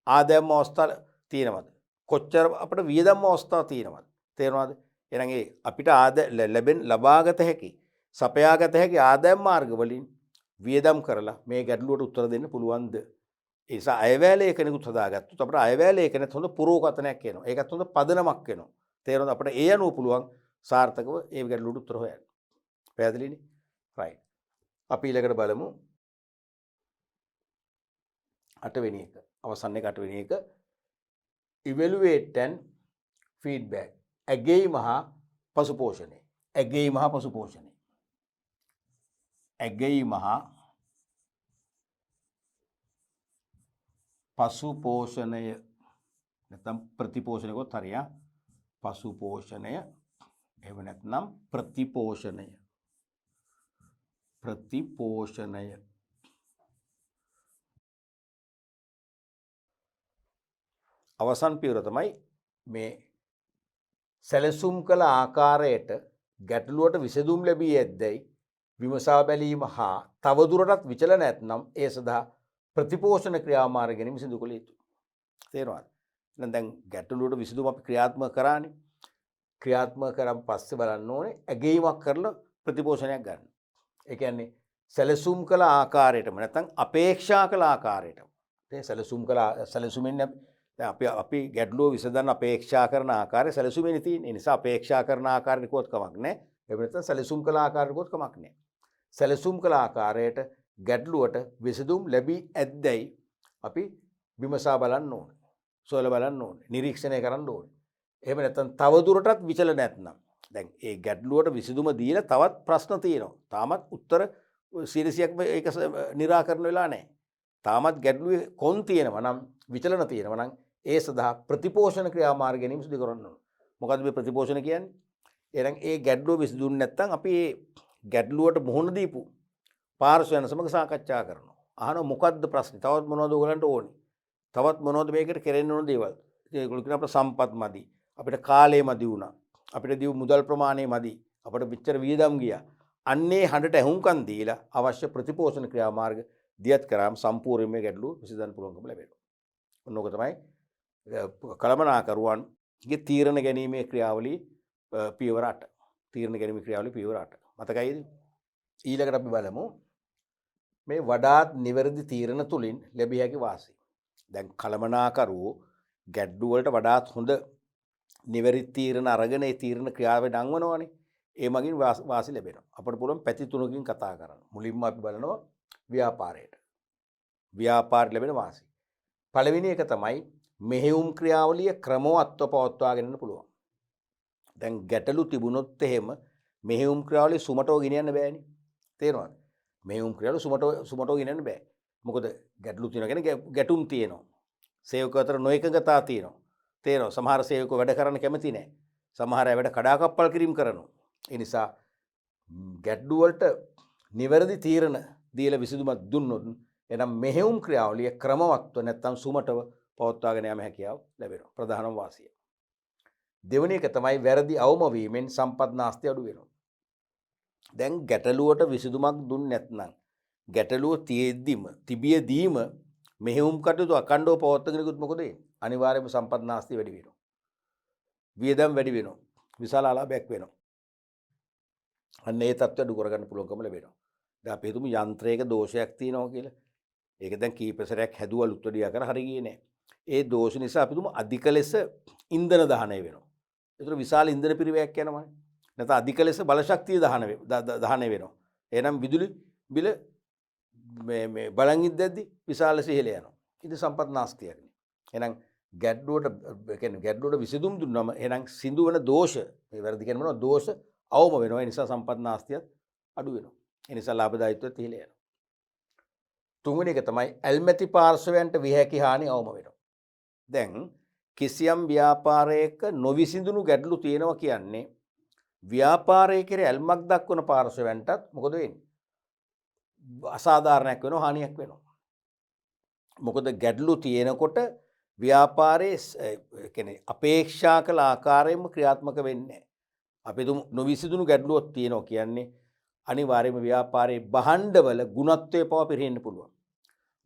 ආදායම් අවස්ථා තියෙනවද? කොච්චර අපට වියදම් අවස්ථා තියෙනවද? තේරෙනවද? එහෙනම් ඒ අපිට ලබාගත හැකි සපයාගත හැකි ආදායම් මාර්ග වලින් වියදම් කරලා මේ ගැටලුවට උත්තර දෙන්න පුළුවන්ද? ඒ නිසා අයවැය ලේඛනෙකුත් හදාගත්තොත් අපිට අයවැය ලේඛනෙත් හොඳ පුරෝකථනයක් එනවා. ඒකත් හොඳ පදනමක් එනවා. තේරෙනවද? අපිට ඒ අනුව පුළුවන් සාර්ථකව ඒ ගැටලුවට උත්තර හොයන්න. පැහැදිලිනේ? රයිට්. අපි ඊළඟට බලමු 8 වෙනි එක. අවසන් එක 8 වෙනි එක. evaluate and feedback. ඇගීම හා පසුපෝෂණය. ඇගීම හා පසුපෝෂණය. ඇගීම හා පසුපෝෂණය නැත්නම් ප්‍රතිපෝෂණය කොත් හරියා. පසුපෝෂණය එහෙම නැත්නම් ප්‍රතිපෝෂණය. අවසන් පියවර තමයි මේ සැලසුම් කළ ආකාරයට ගැටලුවට විසඳුම් ලැබී ඇද්දැයි විමසා බැලීම හා තවදුරටත් විචලන නැත්නම් ඒ සඳහා ප්‍රතිපෝෂණ ක්‍රියාමාර්ග ගැනීම සිදු කළ යුතුයි. තේරෙනවද? එහෙනම් දැන් ගැටලුවට විසඳුම අපි ක්‍රියාත්මක කරානේ. ක්‍රියාත්මක කරන් පස්සේ බලන්න ඕනේ ඇගීමක් කරලා ප්‍රතිපෝෂණයක් ගන්න. ඒ කියන්නේ සැලසුම් කළ ආකාරයටම නැත්නම් අපේක්ෂා කළ ආකාරයටම. ඒ සැලසුමින් අපි ගැටලුව විසඳන්න අපේක්ෂා කරන ආකාරය සැලසුමෙන් තියෙන. ඒ නිසා අපේක්ෂා කරන ආකාරයට කොහොත් කමක් නැහැ. ඒ වෙනත සැලසුම් කළ ආකාරයට කොහොත් කමක් නැහැ. සැලසුම් කළ ආකාරයට ගැටලුවට විසඳුම් ලැබී ඇද්දැයි අපි විමසා බලන්න ඕනේ. සොයලා බලන්න ඕනේ. නිරීක්ෂණය කරන්න ඕනේ. එහෙම නැත්නම් තවදුරටත් විචල නැත්නම් දැන් ඒ ගැටලුවට විසඳුම දීලා තවත් ප්‍රශ්න තියෙනවා. තාමත් උත්තර 100%ක්ම ඒක निराකරණ වෙලා නැහැ. තාමත් ගැටලුවේ කොන් තියෙනවා නම් විචලන තියෙනවා නම් ඒ සඳහා ප්‍රතිපෝෂණ ක්‍රියාමාර්ග ගැනීම සිදු කරන්න ඕන. මොකද්ද මේ ප්‍රතිපෝෂණ කියන්නේ? එහෙනම් ඒ ගැටලුව විසඳුන්නේ නැත්නම් අපි ඒ ගැටලුවට මුහුණ දීපු පාර්ශ්වයන් සමග සාකච්ඡා කරනවා. අහනවා මොකද්ද ප්‍රශ්නේ? තවත් මොනවද ඔයගලන්ට ඕනේ? තවත් මොනවද මේකට කෙරෙන්න ඕන දේවල්? ඒගොල්ලෝ කියන අපිට සම්පත් මදි. අපිට කාලය මදි වුණා. අපිට දීපු මුදල් ප්‍රමාණය මදි. අපිට පිටතර වියදම් ගියා. අන්නේ හඬට ඇහුම්කන් දීලා අවශ්‍ය ප්‍රතිපෝෂණ ක්‍රියාමාර්ග දියත් කරාම සම්පූර්ණයෙන් මේ ගැටලුව විසඳන්න පුළුවන්කම ලැබෙනවා. ඔන්නෝක තමයි කළමනාකරුවන්ගේ තීරණ ගැනීමේ ක්‍රියාවලිය පියවර 8. තීරණ ගැනීමේ ක්‍රියාවලිය පියවර 8. මතකයිද? ඊළඟට අපි බලමු මේ වඩාත් නිවැරදි තීරණ තුලින් ලැබිය හැකි වාසි. දැන් කළමනාකරුවෝ ගැටලු වලට වඩාත් හොඳ නිවැරදි තීරණ අරගෙන ඒ තීරණ ක්‍රියාවේ නංවනවනේ. ඒ මගින් වාසි ලැබෙනවා. අපිට පුළුවන් පැති තුනකින් කතා කරන්න. මුලින්ම අපි බලනවා ව්‍යාපාරයට. ව්‍යාපාර ලැබෙන වාසි. පළවෙනි එක තමයි මෙහෙයුම් ක්‍රියාවලිය ක්‍රමවත්ව පවත්වාගෙන යන්න පුළුවන්. දැන් ගැටලු තිබුණොත් එහෙම මෙහෙයුම් ක්‍රියාවලිය සුමටව ගෙනියන්න බෑනේ. තේරෙනවද? මෙහෙයුම් ක්‍රියාවලිය සුමටව ගෙනියන්න බෑ. මොකද ගැටලු තියෙනවා කියන්නේ ගැටුම් තියෙනවා. සේවක අතර නොඑකඟතා තියෙනවා. තේරෙනවද? සමහර සේවකෝ වැඩ කරන්න කැමති නැහැ. සමහර අය වැඩ කඩාකප්පල් කිරීම කරනවා. ඒ නිසා ගැටලු වලට නිවැරදි තීරණ දීලා විසඳුමක් දුන්නොත් එනම් මෙහෙයුම් ක්‍රියාවලිය ක්‍රමවත්ව නැත්නම් සුමටව පවත්වාගෙන යාම හැකියාව ලැබෙනවා. ප්‍රධානම වාසිය. දෙවෙනි එක තමයි වැරදි අවම වීමෙන් සම්පත් නාස්ති අඩු වෙනවා. දැන් ගැටලුවට විසඳුමක් දුන්නේ නැත්නම් ගැටලුව තිබියදීම මෙහෙයුම් කටයුතු අකණ්ඩව පවත්වාගෙන ගියොත් මොකද වෙන්නේ? අනිවාර්යයෙන්ම සම්පත් නාස්ති වැඩි වෙනවා. වියදම් වැඩි වෙනවා. විශාල අලාභයක් වෙනවා. අන්න ඒ තත්ත්වය අඩු කරගන්න පුළුවන්කම ලැබෙනවා. දැන් අපි හිතමු යන්ත්‍රයක දෝෂයක් තියෙනවා කියලා. ඒක දැන් කීප සැරයක් හැදුවා ලුත් වැඩියා කර හරි ගියේ නැහැ. ඒ දෝෂ නිසා අපි හිතමු අධික ලෙස ඉන්ධන දහනය වෙනවා. ඒතර විශාල ඉන්ධන පිරිවැයක් යනවානේ. නැත්නම් අධික ලෙස බලශක්තිය දහනය වෙනවා. එහෙනම් විදුලි බිල මේ බලන් ඉද්දැද්දි විශාල ලෙස ඉහළ යනවා. ඉතින් සම්පත් නාස්තියක්නේ. එහෙනම් ගැටලුවට විසඳුම් දුන්නම එහෙනම් සිදුවන දෝෂ මේ වැරදි කියන මොනවා දෝෂ අවම වෙනවා. ඒ නිසා සම්පත් නාස්තියත් අඩු වෙනවා. ඒ නිසා ලාභදායීත්වයත් ඉහළ යනවා. තුන්වෙනි එක තමයි ඇල්මැති පාර්ශවයන්ට විහැකි හානි අවම වෙනවා. දැන් කිසියම් ව්‍යාපාරයක නොවිසඳුණු ගැටලු තියෙනවා කියන්නේ ව්‍යාපාරයේ කෙරේ ඇල්මක් දක්වන පාර්ශවයන්ටත් මොකද වෙන්නේ? අසාධාරණයක් වෙනවා, හානියක් වෙනවා. මොකද ගැටලු තියෙනකොට ව්‍යාපාරයේ කියන්නේ අපේක්ෂා කළ ආකාරයෙන්ම ක්‍රියාත්මක වෙන්නේ නැහැ. අපි නොවිසඳුණු ගැටලුවක් තියෙනවා කියන්නේ අනිවාර්යයෙන්ම ව්‍යාපාරයේ භාණ්ඩවල ගුණත්වයේ පව පිරෙන්න පුළුවන්.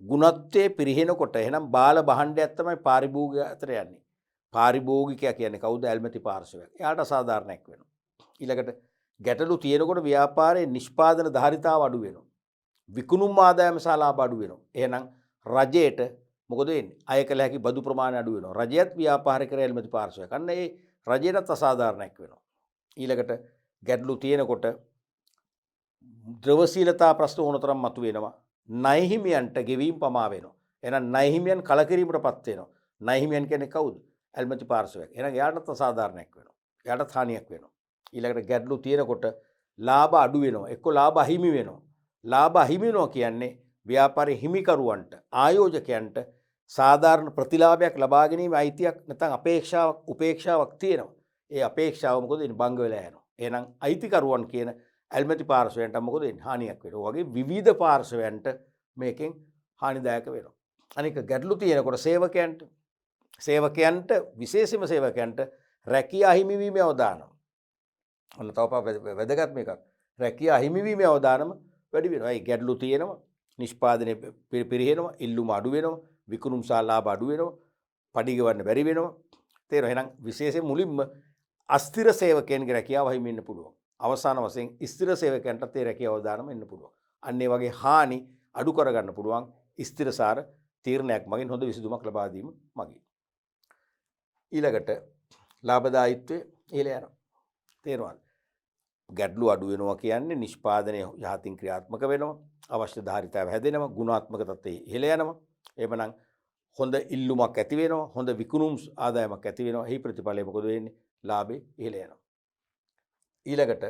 ගුණත්වයේ පිරිහෙනකොට එහෙනම් බාල භාණ්ඩයක් තමයි පාරිභෝගික අතර යන්නේ. පාරිභෝගිකයා කියන්නේ කවුද? ඇල්මැති පාර්ශවයක්. එයාට අසාධාරණයක් වෙනවා. ඊළඟට ගැටලු තියෙනකොට ව්‍යාපාරයේ නිෂ්පාදන ධාරිතාව අඩු වෙනවා. විකුණුම් ආදායම සහ ලාභ අඩු වෙනවා. එහෙනම් රජයට මොකද වෙන්නේ? අය කළ හැකි බදු ප්‍රමාණය අඩු වෙනවා. රජයත් ව්‍යාපාරිකයන් ඇල්මැති පාර්ශවයක්. අන්න ඒ රජයටත් අසාධාරණයක් වෙනවා. ඊළඟට ගැටලු තියෙනකොට ද්‍රවශීලතා ප්‍රශ්න ඕනතරම් මතුවෙනවා. ණය හිමියන්ට ගෙවීම් පමා වෙනවා. එහෙනම් ණය හිමියන් කලකිරීමටපත් වෙනවා. ණය හිමියන් කියන්නේ කවුද? ඇල්මැති පාර්ශවයක්. එහෙනම් එයාටත් අසාධාරණයක් වෙනවා. එයාටත් හානියක් වෙනවා. ඊළඟට ගැටලු තියෙනකොට ලාභ අඩු වෙනවා. එක්ක ලාභ අහිමි වෙනවා. ලාභ අහිමි වෙනවා කියන්නේ ව්‍යාපාරයේ හිමිකරුවන්ට ආයෝජකයන්ට සාධාරණ ප්‍රතිලාභයක් ලබා ගැනීම අයිතියක් නැත්නම් උපේක්ෂාවක් තියෙනවා. ඒ අපේක්ෂාව මොකද වෙන්නේ? භංග වෙලා යනවා. එහෙනම් අයිතිකරුවන් කියන ඇල්මැති පාර්ශවයන්ට මොකද වෙන්නේ? හානියක් වෙනවා. වගේ විවිධ පාර්ශවයන්ට මේකෙන් හානිදායක වෙනවා. අනික ගැටලු තියෙනකොට සේවකයන්ට සේවකයන්ට විශේෂම සේවකයන්ට රැකියා අහිමිවීමේ අවදානම්. ඔන්න තව වැදගත්ම එකක්. රැකියා අහිමිවීමේ අවදානම වැඩි වෙනවා. ඒ ගැටලු තියෙනවා. නිෂ්පාදනය පිරිහෙනවා, ඉල්ලුම අඩු වෙනවා, විකුණුම් ලාභ අඩු වෙනවා, පඩි ගෙවන්න බැරි වෙනවා. තේරෙනවද? එහෙනම් විශේෂයෙන් මුලින්ම අස්ථිර සේවකයන්ගේ රැකියාව අහිමි වෙන්න පුළුවන්. අවසාන වශයෙන් ස්ථිර සේවකයන්ටත් ඒ රැකියාව අවදානම එන්න පුළුවන්. අන්න ඒ වගේ හානි අඩු කරගන්න පුළුවන් ස්ථිරසාර තීරණයක් මගින් හොඳ විසඳුමක් ලබා දීම මගින්. ඊළඟට ලාභදායීත්වය ඉහළ යනවා. තේරෙනවද? ගැටලු අඩු වෙනවා කියන්නේ නිෂ්පාදනය යහතින් ක්‍රියාත්මක වෙනවා, අවශ්‍ය ධාරිතාව හැදෙනවා, ගුණාත්මක තත්ත්වය ඉහළ යනවා. එhmenan හොඳ ඉල්ලුමක් ඇති වෙනවා, හොඳ විකුණුම් ආදායමක් ඇති වෙනවා. එහි ප්‍රතිඵලය මොකද වෙන්නේ? ලාභේ ඉහළ යනවා. ඊළඟට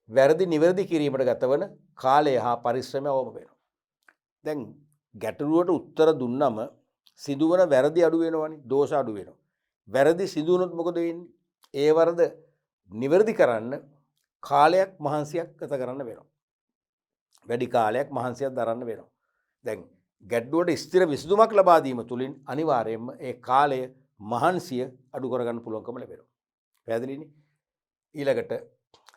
වැරදි නිවැරදි කිරීමට ගතවන කාලය හා පරිශ්‍රමය අවම වෙනවා. දැන් ගැටලුවට උත්තර දුන්නම සිදුවන වැරදි අඩු වෙනවනේ, දෝෂ අඩු වෙනවා. වැරදි සිදු වුණොත් මොකද වෙන්නේ? ඒ වරද නිවැරදි කරන්න කාලයක් මහන්සියක් ගත කරන්න වෙනවා. වැඩි කාලයක් මහන්සියක් දරන්න වෙනවා. දැන් ගැටලුවට ස්ථිර විසඳුමක් ලබා දීම තුළින් අනිවාර්යයෙන්ම ඒ කාලය මහන්සිය අඩු කරගන්න පුළුවන්කම ලැබෙනවා. පැහැදිලිනේ? ඊළඟට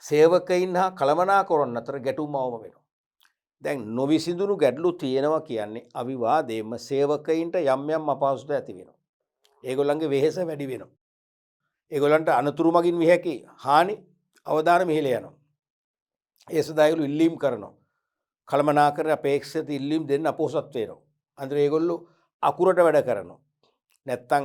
සේවකයින් හා කළමනාකරන අතර ගැටුම් අවම වෙනවා. දැන් නොවිසඳුණු ගැටලු තියෙනවා කියන්නේ අවිවාදයෙන්ම සේවකයින්ට යම් යම් අපහසුතා ඇති වෙනවා. ඒගොල්ලන්ගේ වෙහෙස වැඩි වෙනවා. ඒගොල්ලන්ට අනතුරු මගින් විය හැකි හානි අවදානම ඉහළ යනවා. ඒ සදා ඒගොල්ලෝ ඉල්ලීම් කරනවා. කළමනාකරන අපේක්ෂිත ඉල්ලීම් දෙන්න අපොහසත් වෙනවා. අන්තර ඒගොල්ලෝ අකුරට වැඩ කරනවා. නැත්තම්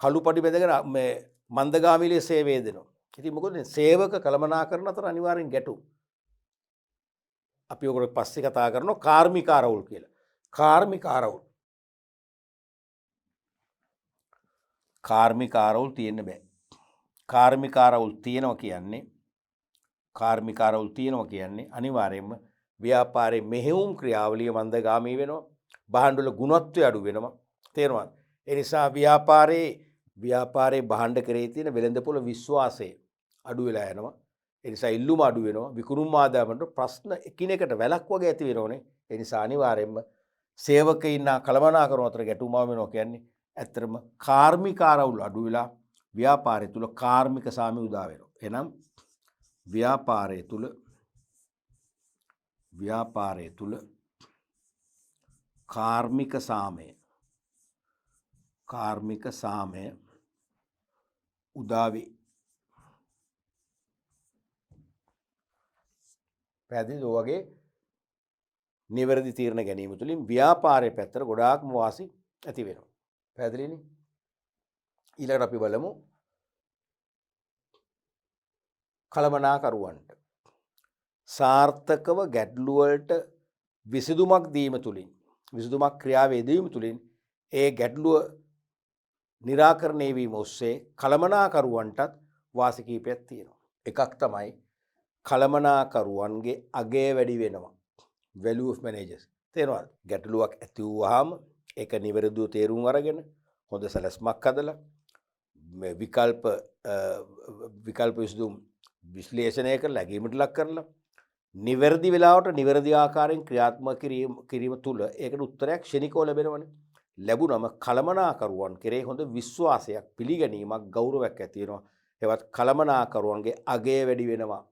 කළුපඩි බැඳගෙන මේ මන්දගාමීලේ සේවය දෙනවා. ඉතින් මොකද සේවක කළමනාකරන අතර අනිවාර්යෙන් ගැටුම්. අපි ඔකට පස්සේ කතා කරනවා කාර්මික ආරවුල් කියලා. කාර්මික ආරවුල් තියෙන්න බෑ. කාර්මික ආරවුල් තියෙනවා කියන්නේ අනිවාර්යයෙන්ම ව්‍යාපාරයේ මෙහෙයුම් ක්‍රියාවලිය මන්දගාමී වෙනවා. භාණ්ඩවල ගුණත්වය අඩු වෙනවා. තේරුණාද? ඒ නිසා ව්‍යාපාරයේ භාණ්ඩ කරේ තියෙන වෙළඳපොළ විශ්වාසය අඩු වෙලා යනවා. ඒ නිසා ඉල්ලුම අඩු වෙනවා. විකුණුම් ආදායමට ප්‍රශ්න එකිනෙකට වැලක් වගේ ඇති වෙනෝනේ. ඒ නිසා අනිවාර්යයෙන්ම සේවකයින් කළමනාකරන අතර ගැටුම් වෙනවා කියන්නේ ඇත්තටම කාර්මික ආරවුල් අඩු වෙලා ව්‍යාපාරය තුල කාර්මික සාමය උදා වෙනවා. එහෙනම් ව්‍යාපාරය තුල කාර්මික සාමය උදා වේ. පැහැදිලිද? ඔයගේ නිවැරදි තීරණ ගැනීම තුළින් ව්‍යාපාරයේ පැත්තට ගොඩාක්ම වාසි ඇති වෙනවා. පැහැදිලිනේ? ඊළඟට අපි බලමු කළමනාකරුවන්ට සාර්ථකව ගැටලු වලට විසඳුමක් දීම තුළින්, විසඳුමක් ක්‍රියාවේ යෙදවීම තුළින් ඒ ගැටලුව निराකරණය වීම ඔස්සේ කළමනාකරුවන්ටත් වාසි කීපයක් තියෙනවා. එකක් තමයි කළමනාකරුවන්ගේ අගය වැඩි වෙනවා. value of managers. තේරෙනවද? ගැටලුවක් ඇති වුවාම ඒක නිවැරදිව තේරුම් අරගෙන හොඳ සැලැස්මක් හදලා මේ විකල්ප විසඳුම් විශ්ලේෂණය කරලා ලැබීමට ලක් කරලා නිවැරදි වෙලාවට නිවැරදි ආකාරයෙන් ක්‍රියාත්මක කිරීම තුළ ඒකට උත්තරයක් ක්ෂණිකව ලැබෙනවනේ. ලැබුණම කළමනාකරුවන් කෙරේ හොඳ විශ්වාසයක්, පිළිගැනීමක්, ගෞරවයක් ඇති වෙනවා. ඒවත් කළමනාකරුවන්ගේ අගය වැඩි වෙනවා.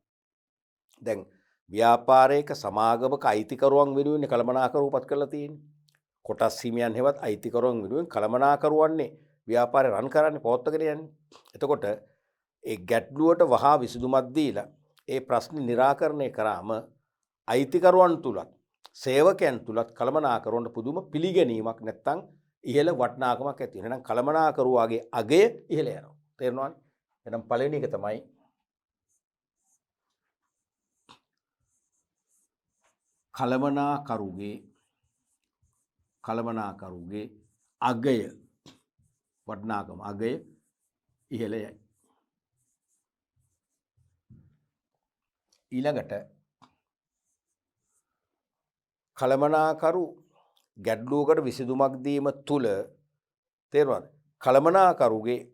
දැන් ව්‍යාපාරයක සමාගමක අයිතිකරුවන් වෙනුවෙන් කළමනාකරුවපත් කරලා තියෙන්නේ. කොටස් හිමියන් හෙවත් අයිතිකරුවන් වෙනුවෙන් කළමනාකරුවන්නේ ව්‍යාපාරය රන් කරන්නේ, පවත්වාගෙන යන්නේ. එතකොට ඒ ගැටලුවට වහා විසඳුමක් දීලා ඒ ප්‍රශ්න निराකරණය කරාම අයිතිකරුවන් තුලත් සේවකයන් තුලත් කළමනාකරුවන්ට පුදුම පිළිගැනීමක් නැත්තම් ඉහළ වටිනාකමක් ඇති වෙනවා. එහෙනම් කළමනාකරුවාගේ අගය ඉහළ යනවා. තේරෙනවද? එහෙනම් පළවෙනි එක තමයි කළමනාකරුගේ අගය, වටිනාකම අගය ඉහළ යයි. ඊළඟට කළමනාකරු ගැටලුවකට විසඳුමක් දීම තුළ තේරුණාද? කළමනාකරුගේ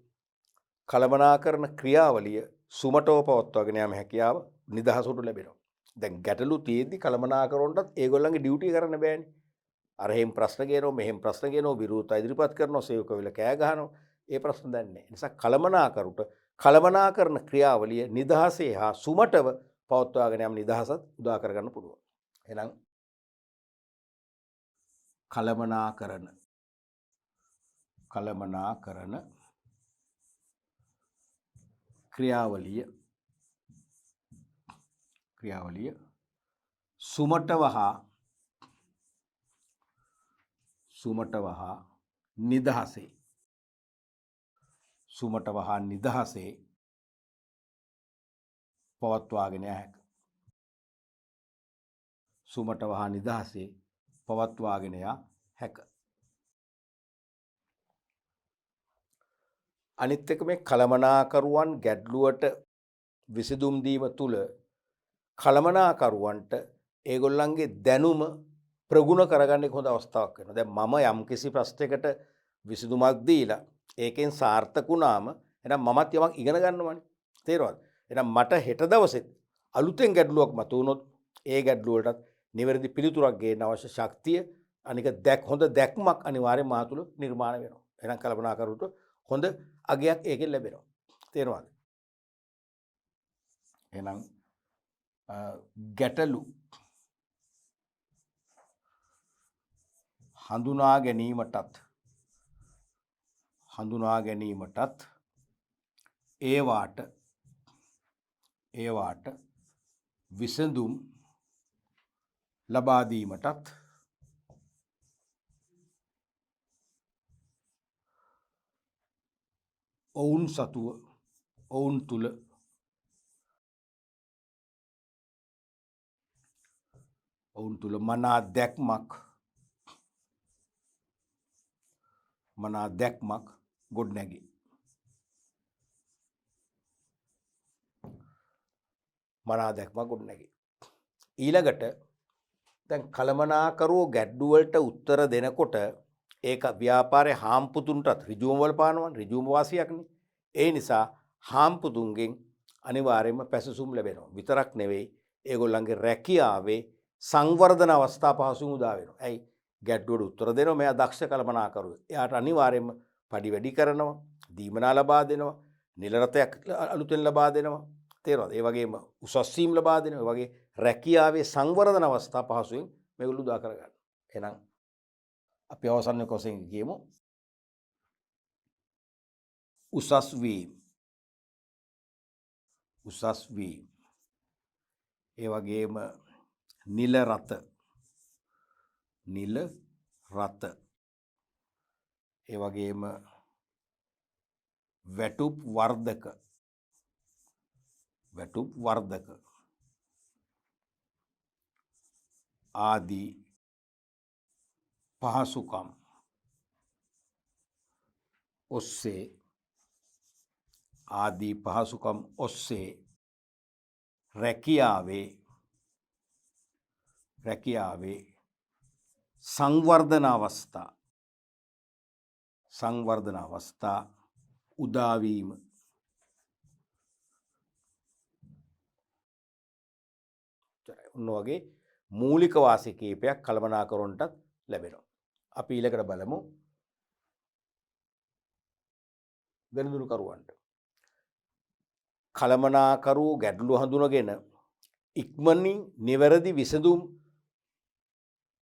කළමනාකරන ක්‍රියාවලිය සුමටව පවත්වාගෙන යාම හැකියාව නිදහසට ලැබෙනවා. දැන් ගැටලු තියෙද්දි කළමනාකරුවන්ටත් ඒගොල්ලන්ගේ ඩියුටි කරන්න බෑනේ. අර එහෙම ප්‍රශ්න ගේනවා, මෙහෙම ප්‍රශ්න ගේනවා, විරෝධතා ඉදිරිපත් කරනවා, සේවක වෙලා කෑ ගහනවා. ඒ ප්‍රශ්න දැන් නැහැ. ඒ නිසා කළමනාකරුට කළමනාකරන ක්‍රියාවලිය නිදහසේ හා සුමටව පවත්වාගෙන යම් නිදහසත් උදා කරගන්න පුළුවන්. එහෙනම් කළමනාකරන ක්‍රියාවලිය සුමටව හා නිදහසේ පවත්වාගෙන හැක. සුමටව හා නිදහසේ පවත්වාගෙන හැක. අනිත් එක මේ කළමනාකරුවන් ගැටලුවට විසඳුම් දීම තුළ කළමනාකරුවන්ට ඒගොල්ලන්ගේ දැනුම ප්‍රගුණ කරගන්න හොඳ අවස්ථාවක් වෙනවා. දැන් මම යම්කිසි ප්‍රශ්නයකට විසඳුමක් දීලා ඒකෙන් සාර්ථක වුණාම එහෙනම් මමත් යමක් ඉගෙන ගන්නවානේ. තේරෙනවද? එහෙනම් මට හෙට දවසේ අලුතෙන් ගැටලුවක් මතුවුනොත් ඒ ගැටලුව වලට නිවැරදි පිළිතුරක් ගේන්න අවශ්‍ය ශක්තිය අනික හොඳ දැක්මක් අනිවාර්යයෙන් මා තුළ නිර්මාණය වෙනවා. එහෙනම් කළමනාකරුට හොඳ අගයක් ඒකෙන් ලැබෙනවා. තේරෙනවද? එහෙනම් ගැටලු හඳුනා ගැනීමටත් ඒවාට විසඳුම් ලබා දීමටත් ඔවුන් තුළ මනා දැක්මක් ගොඩනැගේ. ඊළඟට දැන් කළමනාකරුවෝ ගැටලුවලට උත්තර දෙනකොට ඒක ව්‍යාපාරයේ හාම්පුතුන්ටත් ඍජුවම බලපානවා. ඍජුවම වාසියක්නේ. ඒ නිසා හාම්පුතුන්ගෙන් අනිවාර්යයෙන්ම පැසසුම් ලැබෙනවා. විතරක් නෙවෙයි ඒගොල්ලන්ගේ රැකියාවේ සංවර්ධන අවස්ථා පහසුම උදා වෙනවා. ඇයි? ගැටලුවට උත්තර දෙනවා මෙයා දක්ෂ කළමනාකරුවෝ. එයාට අනිවාර්යයෙන්ම පඩි වැඩි කරනවා, දීමනා ලබා දෙනවා, නිල රථයක් අලුතෙන් ලබා දෙනවා. තේරෙනවද? ඒ වගේම උසස් වීම ලබා දෙනවා. ඒ වගේ රැකියාවේ සංවර්ධන අවස්ථා පහසුවෙන් මේගොල්ලෝ උදා කරගන්නවා. එහෙනම් අපි අවසන් කොටසෙන් කියමු උසස් වීම ඒ වගේම නිල රථ ඒ වගේම වැටුප් වර්ධක ආදී පහසුකම් ඔස්සේ රැකියාවේ සංවර්ධන අවස්ථා උදාවීම ඔන්න වගේ මූලික වාසි කීපයක් කළමනාකරුවන්ටත් ලැබෙනවා. අපි ඊළඟට බලමු ගනුදෙනුකරුවන්ට. කළමනාකරුවෝ ගැටලු හඳුනගෙන ඉක්මනින් නිවැරදි විසඳුම්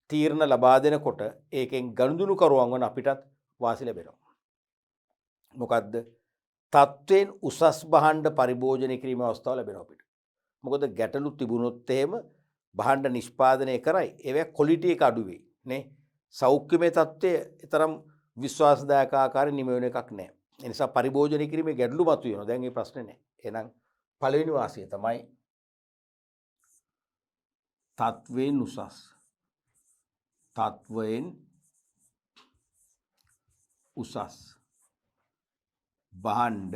තීරණ ලබා දෙනකොට ඒකෙන් ගනුදෙනුකරුවන් වන අපිටත් වාසි ලැබෙනවා. මොකද්ද? තත්ත්වයෙන් උසස් භාණ්ඩ පරිභෝජනය කිරීමේ අවස්ථාව ලැබෙනවා අපිට. මොකද ගැටලු තිබුණොත් එහෙම භාණ්ඩ නිෂ්පාදනය කරයි ඒවැ ක්වොලිටි එක අඩු වෙයි නේ. සෞඛ්‍යමය තත්ත්වය තරම් විශ්වාසදායක ආකාරයෙන් නිම වෙන එකක් නැහැ. ඒ නිසා පරිභෝජනය කිරීමේ ගැටලු මතුවෙනවා. දැන් මේ ප්‍රශ්නේ නැහැ. එහෙනම් පළවෙනි වාසිය තමයි තත්ත්වයෙන් උසස් භාණ්ඩ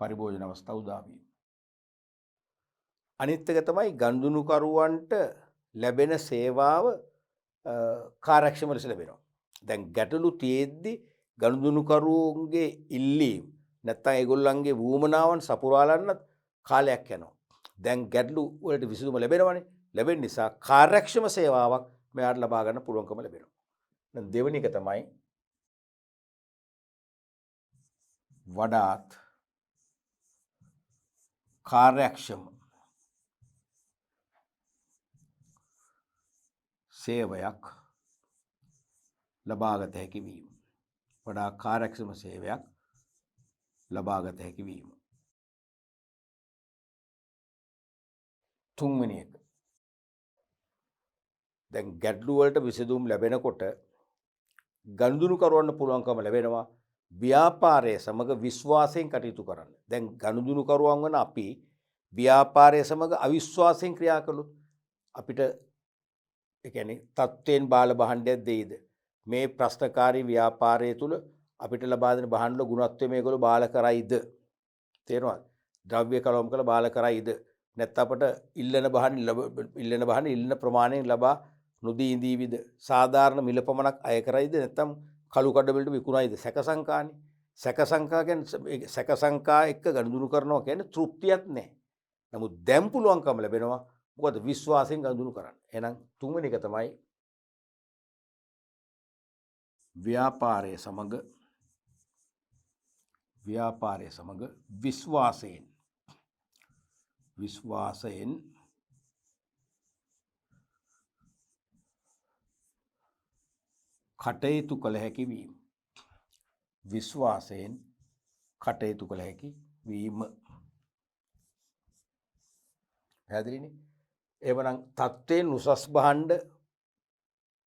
පරිභෝජන අවස්ථා උදාවීම. අනිත් එක තමයි ගනුදෙනුකරුවන්ට ලැබෙන සේවාව කාර්යක්ෂම ලෙස ලැබෙනවා. දැන් ගැටලු තියෙද්දි ගනුදෙනුකරුවන්ගේ ඉල්ලීම් නැත්තම් ඒගොල්ලන්ගේ වුවමනාවන් සපුරාලන්නත් කාලයක් යනවා. දැන් ගැටලු වලට විසඳුම ලැබෙනවනේ. ලැබෙන නිසා කාර්යක්ෂම සේවාවක් මෙයාට ලබා ගන්න පුළුවන්කම ලැබෙනවා. දැන් දෙවෙනි එක තමයි වඩාත් කාර්යක්ෂම සේවයක් ලබාගත හැකි වීම. වඩා කාර්යක්ෂම සේවයක් ලබාගත හැකි වීම. තුන්වෙනි එක. දැන් ගැටලු වලට විසඳුම් ලැබෙනකොට ගනුදෙනුකරුවන්ට පුළුවන්කම ලැබෙනවා ව්‍යාපාරය සමග විශ්වාසයෙන් කටයුතු කරන්න. දැන් ගනුදෙනුකරුවන් වන අපි ව්‍යාපාරය සමග අවිශ්වාසයෙන් ක්‍රියා කළොත් අපිට ඒ කියන්නේ තත්ත්වයෙන් බාල භාණ්ඩයක් දෙයිද? මේ ප්‍රශ්නකාරී ව්‍යාපාරය තුල අපිට ලබා දෙන භාණ්ඩ ගුණත්වය මේගොල්ලෝ බාල කරයිද? තේරෙනවද? ද්‍රව්‍ය කලවම් කළ බාල කරයිද? නැත්නම් අපට ඉල්ලන භාණ්ඩ ඉල්ලන ප්‍රමාණයෙන් ලබා නොදී ඉඳීවිද? සාධාරණ මිල පමණක් අය කරයිද? නැත්නම් කළු කඩ වලට විකුණයිද? සැකසංකානේ. සැකසංකා කියන්නේ සැකසංකා එක්ක ගනුදෙනු කරනවා කියන්නේ තෘප්තියක් නැහැ. නමුත් දැන් පුළුවන්කම ලැබෙනවා මොකද විශ්වාසයෙන් ගනුදෙනු කරන්න. එහෙනම් තුන්වෙනි එක තමයි ව්‍යාපාරය සමග විශ්වාසයෙන් කටයුතු කළ හැකි වීම. විශ්වාසයෙන් කටයුතු කළ හැකි වීම. පැහැදිලිනේ? එවනම් තත්ත්වයෙන් උසස් භාණ්ඩ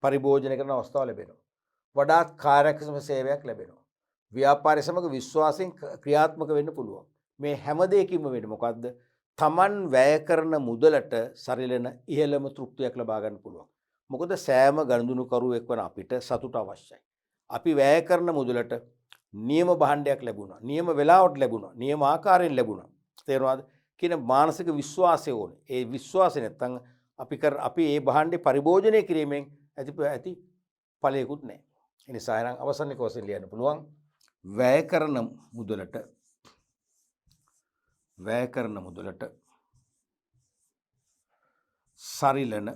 පරිභෝජනය කරන අවස්ථාව ලැබෙනවා. වඩාත් කාර්යක්ෂම සේවයක් ලැබෙනවා. ව්‍යාපාරය සමග විශ්වාසයෙන් ක්‍රියාත්මක වෙන්න පුළුවන්. මේ හැම දෙයකින්ම වෙන්නේ මොකද්ද? Taman වැය කරන මුදලට සරිලන ඉහළම තෘප්තියක් ලබා ගන්න පුළුවන්. මොකද සෑම ගනුදෙනුකරුවෙක් වන අපිට සතුට අවශ්‍යයි. අපි වැය කරන මුදලට නියම භාණ්ඩයක් ලැබුණා. නියම වෙලාවට ලැබුණා. නියම ආකාරයෙන් ලැබුණා. තේරුණාද? කියන මානසික විශ්වාසය ඕනේ. ඒ විශ්වාසය නැත්තම් අපි ඒ භාණ්ඩේ පරිභෝජනය කිරීමෙන් ඇති ඵලයකුත් නැහැ. ඒ නිසා එහෙනම් අවසන් එක වශයෙන් ලියන්න පුළුවන් වැය කරන මුදලට සරිලන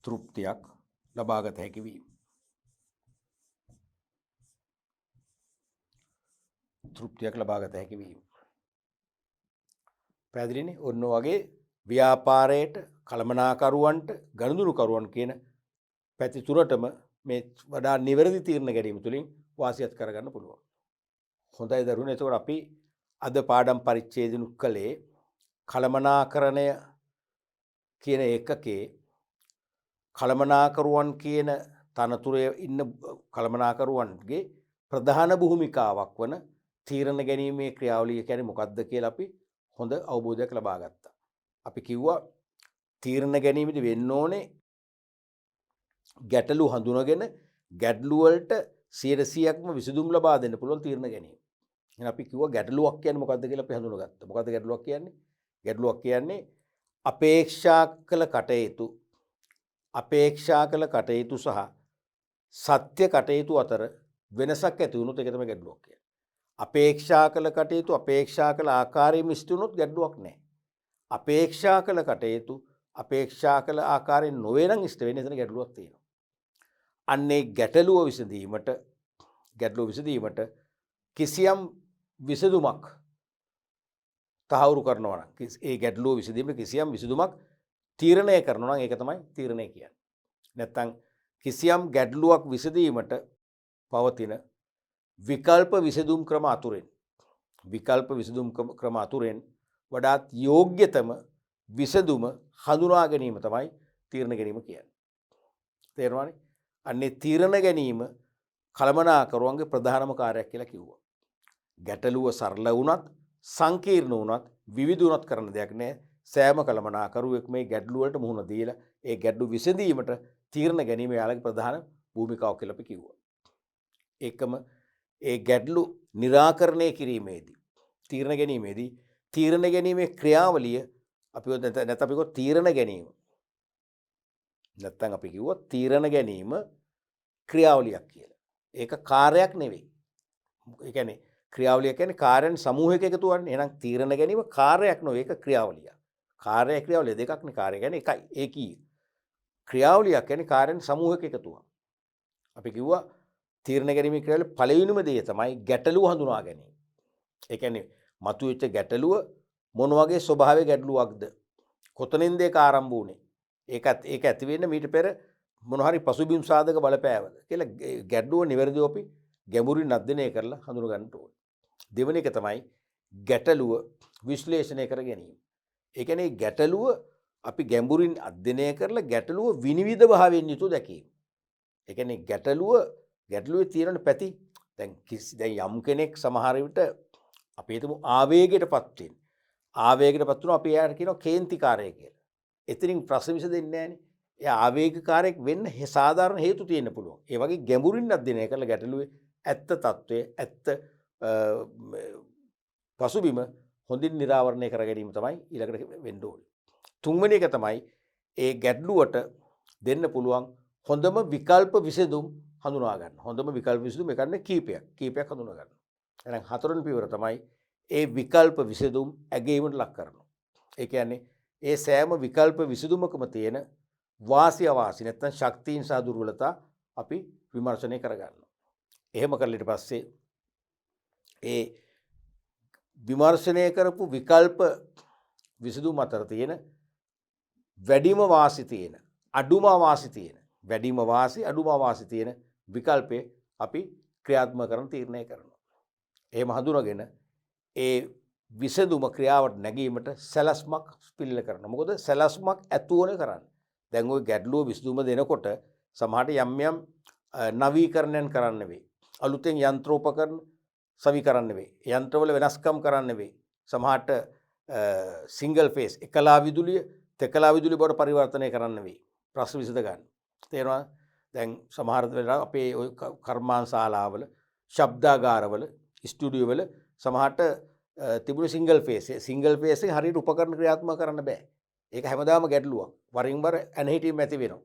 තෘප්තියක් ලබාගත හැකි වීම. පැහැදිලිනේ? ඔන්න වගේ ව්‍යාපාරයට කළමනාකරුවන්ට ගනුදෙනුකරුවන් කියන පැති තුනටම මේ වඩා නිවැරදි තීරණ ගැනීම තුළින් වාසියත් කරගන්න පුළුවන්. හොඳයි දරුවනේ. එතකොට අපි අද පාඩම් පරිච්ඡේදනු කළේ කළමනාකරණය කියන ඒකකේ කළමනාකරුවන් කියන තනතුරේ ඉන්න කළමනාකරුවන්ගේ ප්‍රධාන භූමිකාවක් වන තීරණ ගැනීමේ ක්‍රියාවලිය කියන්නේ මොකක්ද කියලා අපි හොඳ අවබෝධයක් ලබා ගත්තා. අපි කිව්වා තීරණ ගැනීමේදී වෙන්න ඕනේ ගැටලු හඳුනගෙන ගැටලු වලට 100%ක්ම විසඳුම් ලබා දෙන්න පුළුවන් තීරණ ගැනීම. එහෙනම් අපි කිව්වා ගැටලුවක් කියන්නේ මොකක්ද කියලා අපි හඳුනගත්තා. මොකක්ද ගැටලුවක් කියන්නේ? ගැටලුවක් කියන්නේ අපේක්ෂා කළ කටයුතු සහ සත්‍ය කටයුතු අතර වෙනසක් ඇති වුණොත් ඒක තමයි ගැටලුවක් කියන්නේ. අපේක්ෂා කළ කටයුතු අපේක්ෂා කළ ආකාරයෙන් ඉෂ්ට වුණොත් ගැටලුවක් නැහැ. අපේක්ෂා කළ කටයුතු අපේක්ෂා කළ ආකාරයෙන් නොවේ නම් ඉෂ්ට වෙන්නේ එතන ගැටලුවක් තියෙනවා. අන්නේ ගැටලුව විසඳීමට කිසියම් විසඳුමක් තහවුරු කරනවා නම් ඒ ගැටලුව විසඳීමට කිසියම් විසඳුමක් තීරණය කරනවා නම් ඒක තමයි තීරණය කියන්නේ. නැත්තම් කිසියම් ගැටලුවක් විසඳීමට පවතින විකල්ප විසඳුම් ක්‍රම අතුරෙන් වඩාත් යෝග්‍යතම විසඳුම හඳුනා ගැනීම තමයි තීරණ ගැනීම කියන්නේ. තේරුණානේ? අන්නේ තීරණ ගැනීම කළමනාකරුවන්ගේ ප්‍රධානම කාර්යයක් කියලා කිව්වා. ගැටලුව සරල වුණත් සංකීර්ණ වුණත් විවිධ වුණත් කරන්න දෙයක් නැහැ. සෑම කළමනාකරුවෙක් මේ ගැටලුව වලට මුහුණ දීලා ඒ ගැටලු විසඳීමට තීරණ ගැනීම යාළගේ ප්‍රධාන භූමිකාවක් කියලා අපි කිව්වා. ඒකම ඒ ගැටලු निराකරණය කිරීමේදී තීරණ ගැනීමේදී තීරණ ගැනීමේ ක්‍රියාවලිය අපි නැත්නම් අපි කිව්වොත් තීරණ ගැනීම. නැත්නම් අපි කිව්වොත් තීරණ ගැනීම ක්‍රියාවලියක් කියලා. ඒක කාර්යයක් නෙවෙයි. ඒ කියන්නේ ක්‍රියාවලිය කියන්නේ කාර්යයන් සමූහයක එකතුවන්නේ. එහෙනම් තීරණ ගැනීම කාර්යයක් නෙවෙයි ඒක ක්‍රියාවලියක්. කාර්යය ක්‍රියාවලිය දෙකක් නේ. කාර්ය කියන්නේ එකයි. ඒකී. ක්‍රියාවලියක් කියන්නේ කාර්යයන් සමූහයක එකතුවක්. අපි කිව්වා තීරණ ගැනීමේ ක්‍රියාවලිය පළවෙනිම දේ තමයි ගැටලුව හඳුනා ගැනීම. ඒ කියන්නේ මතුවෙච්ච ගැටලුව මොන වගේ ස්වභාවයේ ගැටලුවක්ද? කොතනින්ද ඒක ආරම්භ වුනේ? ඒක ඇති වෙන්න මීට පෙර මොන හරි පසුබිම් සාධක බලපෑවද කියලා ගැටලුව නිවැරදිව අපි ගැඹුරින් අධ්‍යයනය කරලා හඳුන ගන්න ඕනේ. දෙවෙනි එක තමයි ගැටලුව විශ්ලේෂණය කර ගැනීම. ඒ කියන්නේ ගැටලුව අපි ගැඹුරින් අධ්‍යයනය කරලා ගැටලුව විනිවිද භාවයෙන් යුතුව දැකීම. ඒ කියන්නේ ගැටලුවේ තියෙන පැති දැන් යම් කෙනෙක් සමහර විට අපි හිතමු ආවේගයටපත් වෙන. ආවේගයටපත් වුණා අපි එයාට කියනවා කේන්තිකාරය කියලා. එතනින් ප්‍රශ්න විසඳෙන්නේ නැහනේ. එයා ආවේගකාරයෙක් වෙන්න සාධාරණ හේතු තියෙන්න පුළුවන්. ඒ වගේ ගැඹුරින් අධ්‍යයනය කරලා ගැටලුවේ ඇත්ත తත්වය ඇත්ත පසුබිම හොඳින් නිරාවරණය කර ගැනීම තමයි ඊළඟට වෙන්න ඕනේ. තුන්වෙනි එක තමයි ඒ ගැටලුවට දෙන්න පුළුවන් හොඳම විකල්ප විසඳුම් හඳුනා ගන්න. හොඳම විකල්ප විසඳුම් ඒ කියන්නේ කීපයක් හඳුනා ගන්න. එහෙනම් හතරවෙනි පියවර තමයි ඒ විකල්ප විසඳුම් ඇගීමට ලක් කරනවා. ඒ කියන්නේ ඒ සෑම විකල්ප විසඳුමකම තියෙන වාසි අවාසි නැත්නම් ශක්තියින් සහ දුර්වලතා අපි විමර්ශනය කරගන්නවා. එහෙම කරලා ඊට පස්සේ ඒ විමර්ශනය කරපු විකල්ප විසඳුම් අතර තියෙන වැඩිම වාසි තියෙන අඩුම වාසි තියෙන වැඩිම වාසි අඩුම වාසි තියෙන විකල්පේ අපි ක්‍රියාත්මක කරන තීරණය කරනවා. එහෙම හඳුනගෙන ඒ විසඳුම ක්‍රියාවට නැගීමට සැලැස්මක් පිළිල කරනවා. මොකද සැලැස්මක් ඇතුවනේ කරන්නේ. දැන් ওই ගැටලුව විසඳුම දෙනකොට සමහරට යම් නවීකරණයන් කරන්න වෙයි. අලුතෙන් යන්ත්‍රෝපකරණ සවි කරන්න වෙයි. යන්ත්‍රවල වෙනස්කම් කරන්න වෙයි. සමහරට සිංගල් ෆේස් එකලා විදුලිය තෙකලා විදුලිය බවට පරිවර්තනය කරන්න වෙයි. ප්‍රශ්න විසඳ ගන්න. තේරෙනවද? දැන් සමහර වෙලාවට අපේ ওই කර්මාන් ශාලාවල, ශබ්දාගාරවල, ස්ටුඩියෝ වල සමහරට තිබුණු සිංගල් ෆේස් එක හරියට උපකරණ ක්‍රියාත්මක කරන්න බෑ. ඒක හැමදාම ගැටලුවක්. වරින් වර ඇනහිටීම් ඇති වෙනවා.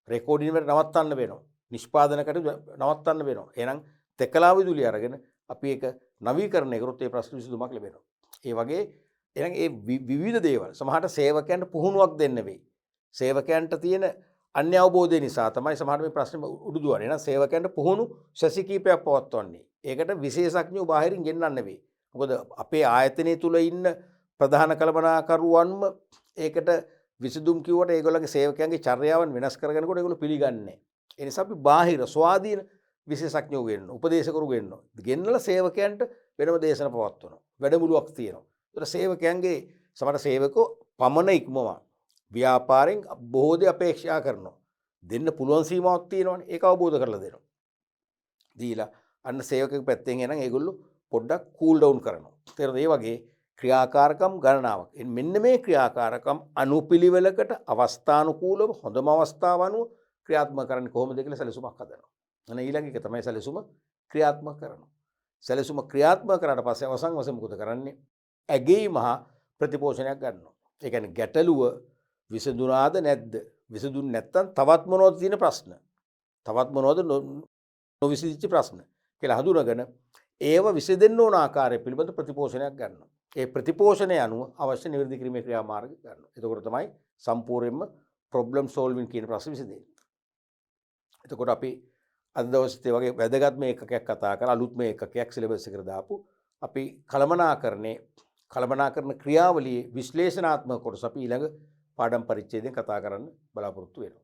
රෙකෝඩින් වල නවත්තන්න වෙනවා. නිෂ්පාදනකට නවත්තන්න වෙනවා. එහෙනම් තෙකලා විදුලිය අරගෙන අපි ඒක නවීකරණය කරොත් ඒ ප්‍රශ්න විසඳුමක් ලැබෙනවා. ඒ වගේ එහෙනම් ඒ විවිධ දේවල් සමහරට සේවකයන්ට පුහුණුවක් දෙන්න වෙයි. සේවකයන්ට තියෙන අන්‍ය අවබෝධය නිසා තමයි සමහර මේ ප්‍රශ්න උඩුදුවන්නේ. එහෙනම් සේවකයන්ට පුහුණු සැසි කීපයක් පවත්වන්නේ. ඒකට විශේෂඥයෝ බාහිරින් ගෙන්නන්න වෙයි. මොකද අපේ ආයතනය තුල ඉන්න ප්‍රධාන කළමනාකරුවන්ම ඒකට විසඳුම් කිව්වට ඒගොල්ලන්ගේ සේවකයන්ගේ චර්යාවන් වෙනස් කරගෙනකොට ඒගොල්ලෝ පිළිගන්නේ නැහැ. ඒ නිසා අපි බාහිර ස්වාධීන විශේෂඥයෝ ගෙන්න, උපදේශකරු ගෙන්නවා. ගෙන්නලා සේවකයන්ට වෙනම දේශන පවත්වනවා. වැඩමුළුවක් තියෙනවා. ඒතර සේවකයන්ගේ සමහර සේවකෝ පමණ ඉක්මවා ව්‍යාපාරෙන් බොහෝ දේ අපේක්ෂා කරනවා. දෙන්න පුළුවන් සීමාවක් තියෙනවනේ. ඒක අවබෝධ කරලා දෙනවා. දීලා අන්න සේවකෙක් පැත්තෙන් එනනම් ඒගොල්ලෝ පොඩ්ඩක් කූල් ඩවුන් කරනවා. ඒතර ඒ වගේ ක්‍රියාකාරකම් ගණනාවක්. මෙන්න මේ ක්‍රියාකාරකම් අනුපිළිවෙලකට අවස්ථානුකූලව හොඳම අවස්ථාව අනුව ක්‍රියාත්මක කරන්නේ කොහොමද කියලා සැලසුමක් හදනවා. අන්න ඊළඟ එක තමයි සැලසුම ක්‍රියාත්මක කරනවා. සැලසුම ක්‍රියාත්මක කරාට පස්සේ අවසන් වශයෙන් මොකද කරන්නේ? ඇගීම හා ප්‍රතිපෝෂණයක් ගන්නවා. ඒ කියන්නේ ගැටලුව විසඳුනාද නැද්ද? විසඳුන් නැත්නම් තවත් මොනවද තියෙන ප්‍රශ්න? තවත් මොනවද නොවිසඳිච්ච ප්‍රශ්න කියලා හඳුනගෙන ඒව විසඳෙන්න ඕන ආකාරය පිළිබඳ ප්‍රතිපෝෂණයක් ගන්නවා. ඒ ප්‍රතිපෝෂණය අනුව අවශ්‍ය නිවැරදි කිරීමේ ක්‍රියාමාර්ග ගන්නවා. එතකොට තමයි සම්පූර්ණයෙන්ම ප්‍රොබ්ලම් සෝල්වින් කියන ප්‍රශ්න විසඳෙන්නේ. එතකොට අපි අද දවසේ වගේ වැදගත් මේ එකකයක් කතා කරලා අලුත් මේ එකකයක් සිලබස් එකට දාපු අපි කළමනාකරණ ක්‍රියාවලියේ විශ්ලේෂණාත්මක කොටස අපි ඊළඟ පාඩම් පරිච්ඡේදයෙන් කතා කරන්න බලාපොරොත්තු වෙනවා.